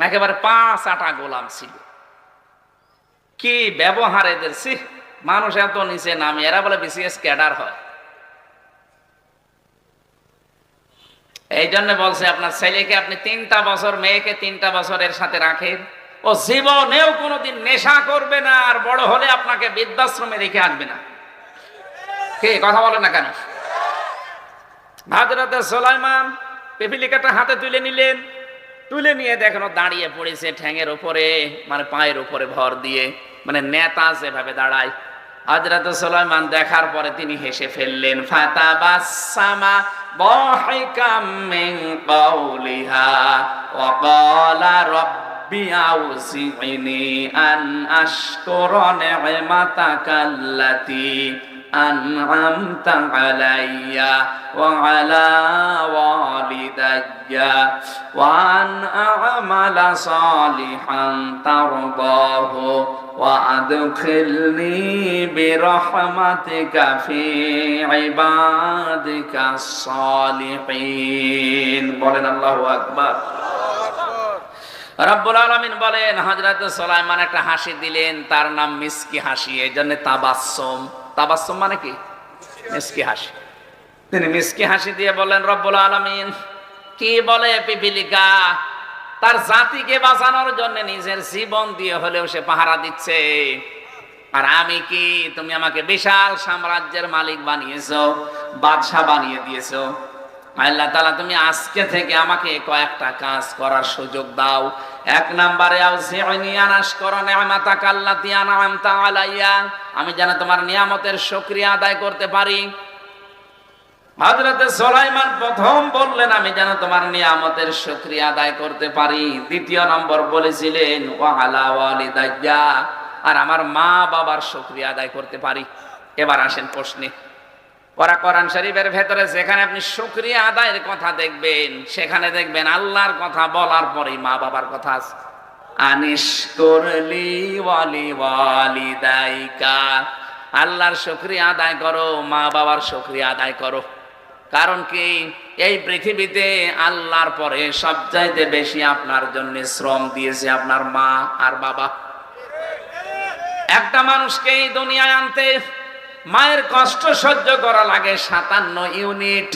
[SPEAKER 1] একেবারে 5 আটা গোলাম ছিল। কি ব্যবহার এদের! মানুষ এত নিচে নামে, এরা বলে বিসিএস ক্যাডার হয়। এই জন্য বলছে আপনার ছেলেকে আপনি 3টা বছর, মেয়েকে 3টা বছরের সাথে রাখেন, ও জীবনেও কোনোদিন নেশা করবে না, আর বড় হলে আপনাকে বৃদ্ধাশ্রমে রেখে আসবে না। কে কথা বলে না কেন? হযরত সুলাইমান পিপিলিকাটা হাতে তুলে নিলেন, তুলে নিয়ে দেখেন ও দাঁড়িয়ে পড়েছে ঠ্যাঙের উপরে, মানে পায়ের উপরে ভর দিয়ে, মানে নেতা যেভাবে দাঁড়ায়। হযরত সুলাইমান দেখার পরে তিনি হেসে ফেললেন, ফাতাবাসসামা দাহিকাম মিন কাওলিহা ওয়া ক্বালা রাব্বি আউযি'নি আন আশকুরা নি'মাতাকাল্লাতী أنعمت علي وعلى والدي وأن أعمل صالحا ترضاه وأدخلني برحمتك في عبادك الصالحين বলেন আল্লাহু আকবার। রব্বুল আলামিন বলেন হযরত সুলাইমান একটা হাসি দিলেন, তার নাম মিসকি হাসি, এই জন্য তাবাসসুম। তাবাসসুম মানে কি? মিসকি হাসি। তিনি মিসকি হাসি দিয়ে বলেন রব্বুল আলামিন কি বলে পিপিলিকা তার জাতিকে বাঁচানোর জন্য নিজের জীবন দিয়ে হলেও সে পাহারা দিচ্ছে, আর আমি কি, তুমি আমাকে বিশাল সাম্রাজ্যের মালিক বানিয়েছো, বাদশা বানিয়ে দিয়েছো। আল্লাহ তাআলা তুমি আজকে থেকে আমাকে কয়েকটা কাজ করার সুযোগ দাও। 1 নম্বরে আউযি'নি আন আশকুরা নি'মাতাকাল্লাতী আন'আমতা আলাইয়া, আমি যেন তোমার নিয়ামতের শুকরিয়া আদায় করতে পারি। হযরত সুলাইমান প্রথম বললেন আমি যেন তোমার নিয়ামতের শুকরিয়া আদায় করতে পারি। দ্বিতীয় নম্বর বলেছিলেন ওয়া আলা ওয়ালিদাইয়া, আর আমার মা বাবার শুকরিয়া আদায় করতে পারি। এবার আসেন প্রশ্নে। ওরা কোরআন শরীফের ভেতরে যেখানে আপনি শুকরিয়া আদায়ের কথা দেখবেন, সেখানে দেখবেন আল্লাহর কথা বলার পরেই মা বাবার কথা আছে। আনিশকুরলি ওয়ালি ওয়ালিদাইকা, আল্লাহর শুকরিয়া আদায় করো, মা বাবার শুকরিয়া আদায় করো। কারণ কি, এই পৃথিবীতে আল্লাহর পরে সবচাইতে বেশি আপনার জন্য শ্রম দিয়েছে আপনার মা আর বাবা। একটা মানুষকে এই দুনিয়ায় আনতে মায়ের কষ্ট সহ্য করা লাগে 57 ইউনিট।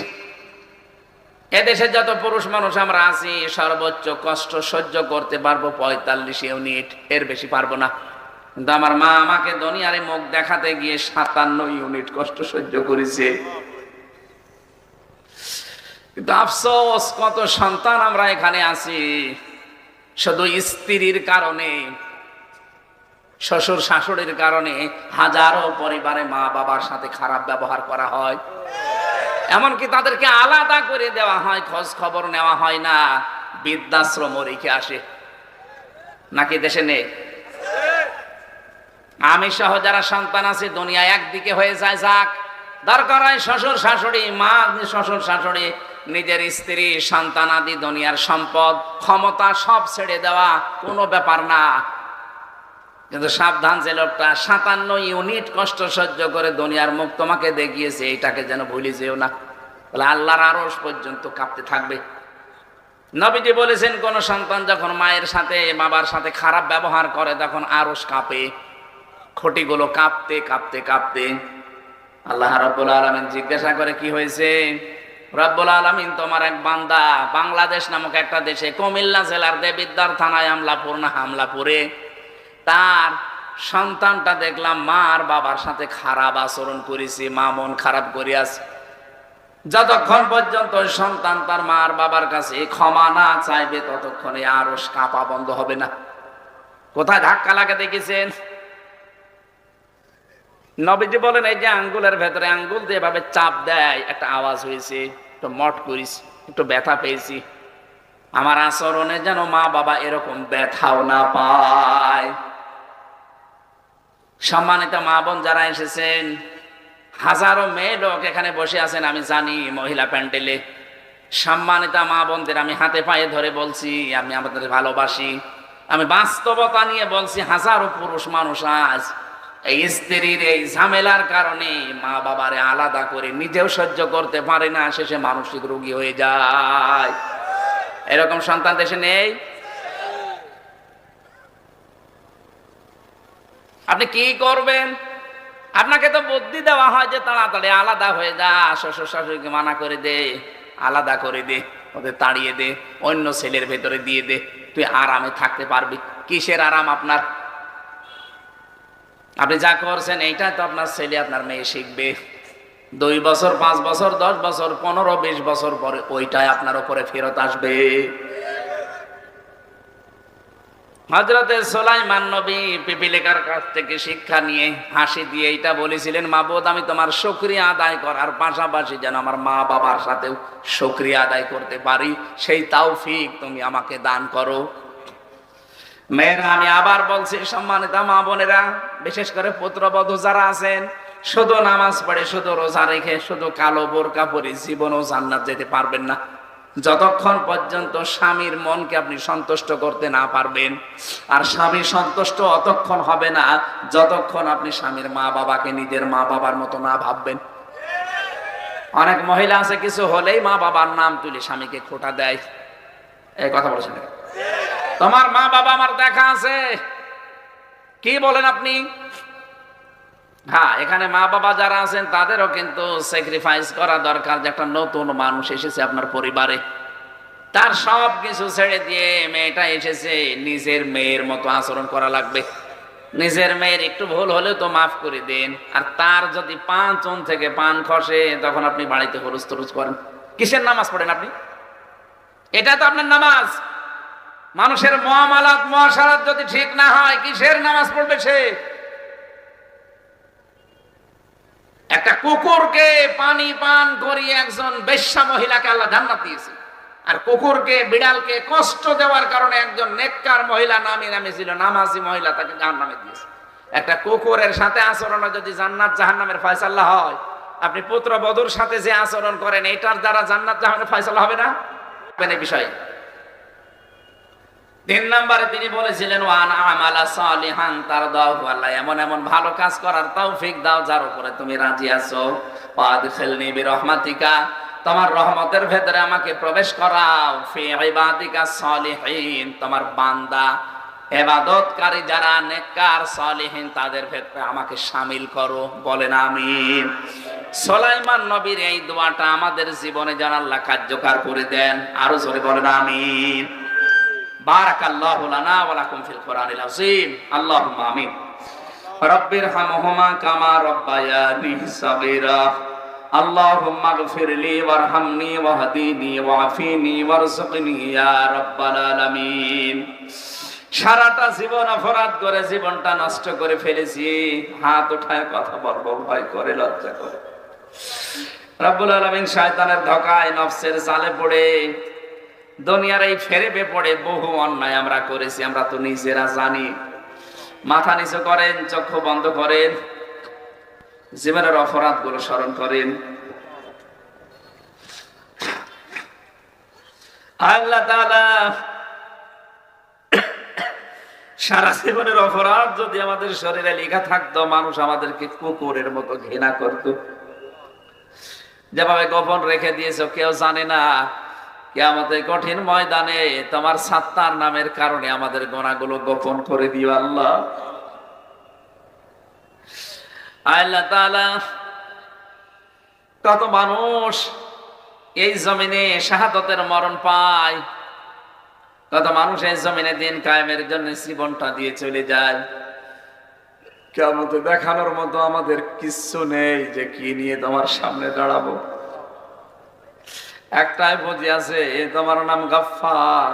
[SPEAKER 1] এদেশে যত পুরুষ মানুষ আমরা আছি সর্বোচ্চ কষ্ট সহ্য করতে পারবো 45 ইউনিট, এর বেশি পারবো না। কিন্তু আমার মা আমাকে দুনিয়ারে মুখ দেখাতে গিয়ে 57 ইউনিট কষ্ট সহ্য করেছে। কিন্তু আফসোস, কত সন্তান আমরা এখানে আছি শুধু স্ত্রীর কারণে, শ্বশুর শাশুড়ির কারণে হাজারো পরিবারে মা বাবার সাথে খারাপ ব্যবহার করা হয়, এমনকি তাদেরকে আলাদা করে দেওয়া হয়, খোঁজ খবর নেওয়া হয় না, বৃদ্ধাশ্রম রেখে আসে। নাকি দেশে নেই? আমি সহ যারা সন্তান আছে দুনিয়া একদিকে হয়ে যায়, যাক, দরকার হয় শ্বশুর শাশুড়ি, মা শ্বশুর শাশুড়ি, নিজের স্ত্রী সন্তান আদি দুনিয়ার সম্পদ ক্ষমতা সব ছেড়ে দেওয়া কোনো ব্যাপার না। কিন্তু সাবধান, যে লোকটা 57 ইউনিট কষ্ট সহ্য করে দুনিয়ার মুখ তোমাকে দেখিয়েছে, এটাকে যেন ভুলে যেও না, তাহলে আল্লাহর আরশ পর্যন্ত কাঁপতে থাকবে। নবীজি বলেছেন, কোন সন্তান যখন মায়ের সাথে বাবার সাথে খারাপ ব্যবহার করে তখন আরশ কাঁপে, খুঁটিগুলো কাঁপতে কাঁপতে কাঁপতে। আল্লাহ রাব্বুল আলামিন জিজ্ঞাসা করে, কি হয়েছে? রব্বুল আলামিন, তোমার এক বান্দা বাংলাদেশ নামক একটা দেশে কুমিল্লা জেলার দেবিদ্বার থানায় হামলাপুরে তার সন্তানটা দেখলাম মা আর বাবার সাথে খারাপ আচরণ করেছে, মা মন খারাপ করিয়াছে। যতক্ষণ পর্যন্ত সন্তান তার মা আর বাবার কাছে ক্ষমা না চাইবে ততক্ষণে আরশ কাঁপা বন্ধ হবে না। কোথায় ধাক্কা লাগে দেখেছেন? নবীজি বলেন, এই যে আঙ্গুলের ভেতরে আঙ্গুল দিয়ে এভাবে চাপ দেয়, একটা আওয়াজ হয়েছে, একটু মট করিস, একটু ব্যথা পেয়েছি। আমার আচরণে যেন মা বাবা এরকম ব্যথাও না পায়। সম্মানিত মা বোন যারা এসেছেন, হাজারো মেয়ে লোক এখানে বসে আছেন আমি জানি, মহিলা প্যান্ডেলে। সম্মানিত মা বোনদের আমি হাতে পায়ে ধরে বলছি, আমি আমাদের ভালোবাসি। আমি বাস্তবতা নিয়ে বলছি, হাজারো পুরুষ মানুষ আজ এই স্ত্রীর এই ঝামেলার কারণে মা বাবারে আলাদা করে নিজেও সহ্য করতে পারে না, শেষে মানসিক রোগী হয়ে যায়। এরকম সন্তান দেশে নেই? আপনি কি করবেন? আপনাকে তো বুদ্ধি দেওয়া হয় যে তাড়াতাড়ি আলাদা হয়ে যা, শ্বশুর শাশুড়িকে মানা করে দে, আলাদা করে দে, ওদের তাড়িয়ে দে, অন্য ছেলের ভেতরে দিয়ে দে, তুই আরামে থাকতে পারবি। কিসের আরাম আপনার? আপনি যা করছেন এইটা তো আপনার ছেলে আপনার মেয়ে শিখবে। 2 বছর 5 বছর 10 বছর 15-20 বছর পরে ওইটাই আপনার উপরে ফেরত আসবে। হযরতে সুলাইমান নবী পিপিলিকার কাছ থেকে শিক্ষা নিয়ে হাসি দিয়ে এইটা বলেছিলেন, মাবুদ, আমি তোমার শুকরিয়া আদায় করার পাশাপাশি যেন আমার মা বাবার সাথেও শুকরিয়া আদায় করতে পারি, সেই তৌফিক তুমি আমাকে দান করো। মেয়েরা, আমি আবার বলছি, সম্মানিত মা বোনেরা, বিশেষ করে পুত্রবধূ যারা আছেন, শুধু নামাজ পড়ে, শুধু রোজা রেখে, শুধু কালো বোরকা পরে জীবনও জান্নাত যেতে পারবেন না, যতক্ষণ পর্যন্ত স্বামীর মনকে আপনি সন্তুষ্ট করতে না পারবেন। আর স্বামী সন্তুষ্ট অতক্ষণ হবে না যতক্ষণ আপনি স্বামীর মা বাবাকে নিজের মা বাবার মতো না ভাববেন। অনেক মহিলা আছে কিছু হলেই মা বাবার নাম তুলে স্বামীকে খোঁটা দেয়। এই কথা বলেছেন, তোমার মা বাবা আমার দেখা আছে, কি বলেন আপনি? হ্যাঁ, এখানে মা বাবা যারা আছেন তাদেরও কিন্তু স্যাক্রিফাইস করা দরকার, যে একটা নতুন মানুষ এসেছে আপনার পরিবারে, তার সব কিছু ছেড়ে দিয়ে মেয়েটা এসেছে, নিজের মেয়ের মতো আচরণ করা লাগবে। নিজের মেয়ের একটু ভুল হলেও তো মাফ করে দেন। আর তার যদি 5 চুন থেকে পান খসে তখন আপনি বাড়িতে হরুজ তরুজ করেন। কিসের নামাজ পড়েন আপনি? এটা তো আপনার নামাজ। মানুষের মুআমালাত মুআশারাত যদি ঠিক না হয় কিসের নামাজ পড়বে সে? একটা কুকুরকে পানি পান করিয়ে একজন বেশ্যা মহিলাকে আল্লাহ জান্নাত দিয়েছে, আর কুকুরকে বিড়ালকে কষ্ট দেওয়ার কারণে একজন নেককার মহিলা নামি ছিল নামাজি মহিলা, তাকে জাহান্নামে দিয়েছে। একটা কুকুরের সাথে আচরণ যদি জান্নাত জাহান্নামের ফয়সালা হয়, আপনি পুত্রবধূর সাথে যে আচরণ করেন এটার দ্বারা জান্নাত জাহান্নামের ফয়সালা হবে না? এই বিষয়ে 3 নম্বরে তিনি বলেছিলেন, ওয়ান আমালা সালিহান তারদাহু, আল্লাহ এমন এমন ভালো কাজ করার তৌফিক দাও যার উপরে তুমি রাজি আছো। ওয়াদখিলনি বিরহমাতিকা তোমার রহমতের ভেতরে আমাকে প্রবেশ করাও, ফি ইবাদিকা সালিহিন, তোমার বান্দা ইবাদতকারী যারা নেককার সালিহিন তাদের ভেতরে আমাকে শামিল করো। বলেন আমিন। সুলাইমান নবীর এই দোয়াটা আমাদের জীবনে যেন আল্লাহ কার্যকর করে দেন। আরো জোরে বলেন আমিন। বারাকাল্লাহু লানা ওয়া লাকুম ফিল কোরআনিল আযীম। আল্লাহুম্মা আমিন। রব্বির হামহুমা কামা রব্বায়ানি সাগীরা। আল্লাহুম্মা গফিরলি ওয়ারহামনি ওয়াহদিনি ওয়াআফিনি ওয়ারযুকনি ইয়া রাব্বাল আলামিন। সারাটা জীবন অপরাধ করে জীবনটা নষ্ট করে ফেলেছি, হাত উঠায় কথা বলবো ভয় করে, লজ্জা করে। রব্বুল আলামিন শয়তানের ধোঁকায় নফসের জালে পড়ে দুনিয়ার এই ফেরেবে পড়ে বহু অন্যায় আমরা করেছি, আমরা তো নিজেরা জানি। মাথা নিচু করেন, চক্ষু বন্ধ করেন, জীবনের অপরাধগুলো স্মরণ করেন। আল্লাহ তাআলা সারা জীবনের অপরাধ যদি আমাদের শরীরে লেখা থাকতো, মানুষ আমাদেরকে কুকুরের মতো ঘৃণা করত। যেভাবে গোপন রেখে দিয়েছো কেউ জানে না, কিয়ামতের কঠিন ময়দানে তোমার সাত্তার নামের কারণে আমাদের গুনাহগুলো গোপন করে দিও আল্লাহ। আল্লাহ তাআলা, কত মানুষ এই জমিনে শাহাদাতের মরণ পায়, কত মানুষ এই জমিনে দিন কায়েমের জন্য জীবনটা দিয়ে চলে যায়। কিয়ামতে দেখানোর মতো আমাদের কিচ্ছু নেই যে কি নিয়ে তোমার সামনে দাঁড়াবো। একটাই বুঝি আছে, তোমার নাম গাফফার।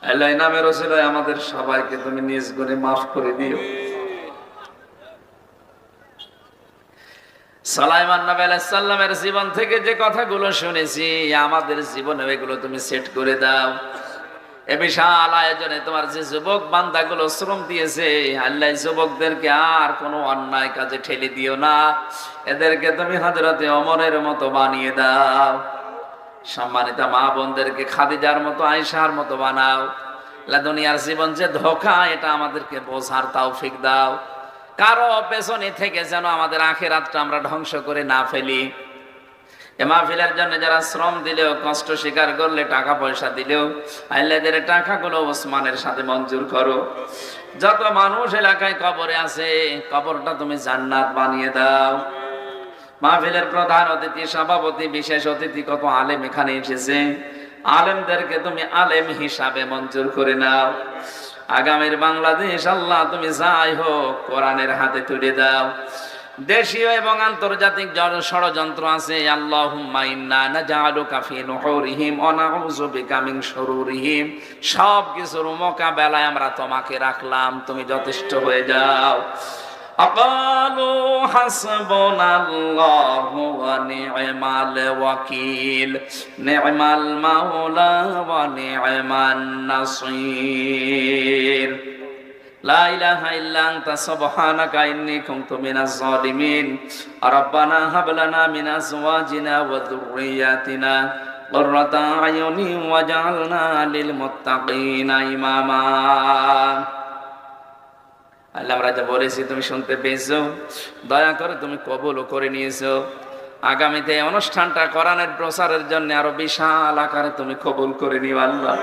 [SPEAKER 1] আল্লাহ নামের ওসিলায় আমাদের সবাইকে তুমি নিজ গুণে মাফ করে দিও। সুলাইমান নবী আলাইহিস সালামের জীবন থেকে যে কথাগুলো শুনেছি, আমাদের জীবনে এগুলো তুমি সেট করে দাও। এ বিশাল আয়োজনে তোমার যে যুবক বান্দাগুলো শ্রম দিয়েছে, আল্লাহ যুবকদেরকে আর কোনো অন্যায় কাজে ঠেলে দিও না, এদেরকে তুমি হযরতে ওমরের মতো বানিয়ে দাও। সম্মানিত মা বোনদেরকে খাদিজার মতো, আয়েশার মতো বানাও। দুনিয়ার জীবন যে ধোঁকা, এটা আমাদেরকে বোঝার তৌফিক দাও। কারো পেছনে থেকে যেন আমাদের আখিরাতটা আমরা ধ্বংস করে না ফেলি। এ মাহফিলের জন্য যারা শ্রম দিলেও, কষ্ট স্বীকার করলে, টাকা পয়সা দিলেও, আল্লাহ এদের টাকাগুলো ওসমানের সাথে মঞ্জুর করো। যত মানুষ এলাকায় কবরে আছে, কবরটা তুমি জান্নাত বানিয়ে দাও। মাহফিলের প্রধান অতিথি, সভাপতি, বিশেষ অতিথি, কত আলেম এখানে এসেছে, আলেমদেরকে তুমি আলেম হিসাবে মঞ্জুর করে নাও। আগামীর বাংলাদেশ আল্লাহ তুমি যাই হোক কোরআনের হাতে তুলে দাও। দেশীয় এবং আন্তর্জাতিক ষড়যন্ত্র আছে, আল্লাহুম্মা ইন্না নাজআলুকা ফি নুহুরিহিম ওয়া নাউযু বিকা মিন শুরুরিহিম। সব কিছুর মোকাবেলায় আমরা তোমাকে রাখলাম, তুমি যথেষ্ট হয়ে যাও। আকালু হাসবুনাল্লাহু ওয়া নি'মাল ওয়াকিল, নি'মাল মাওলা ওয়া নি'মান নাসির। লা ইলাহা ইল্লা আনতা সুবহানাকা ইন্নী কুনতু মিনাজ জালিমিন। রাব্বানা হাব লানা মিন আজওয়াজিনা ওয়া যুররিয়াতিনা কুররাতা আয়ুনি ওয়াজআলনা লিল মুত্তাকিনা ইমামা। আল্লাহ, আমরা যা বলেছি তুমি শুনতে পেয়েছো, দয়া করে তুমি কবুল করে নিয়েছো। আগামীতে অনুষ্ঠানটা কোরআনের প্রচারের জন্য আরো বিশাল আকারে তুমি কবুল করে নিও আল্লাহ।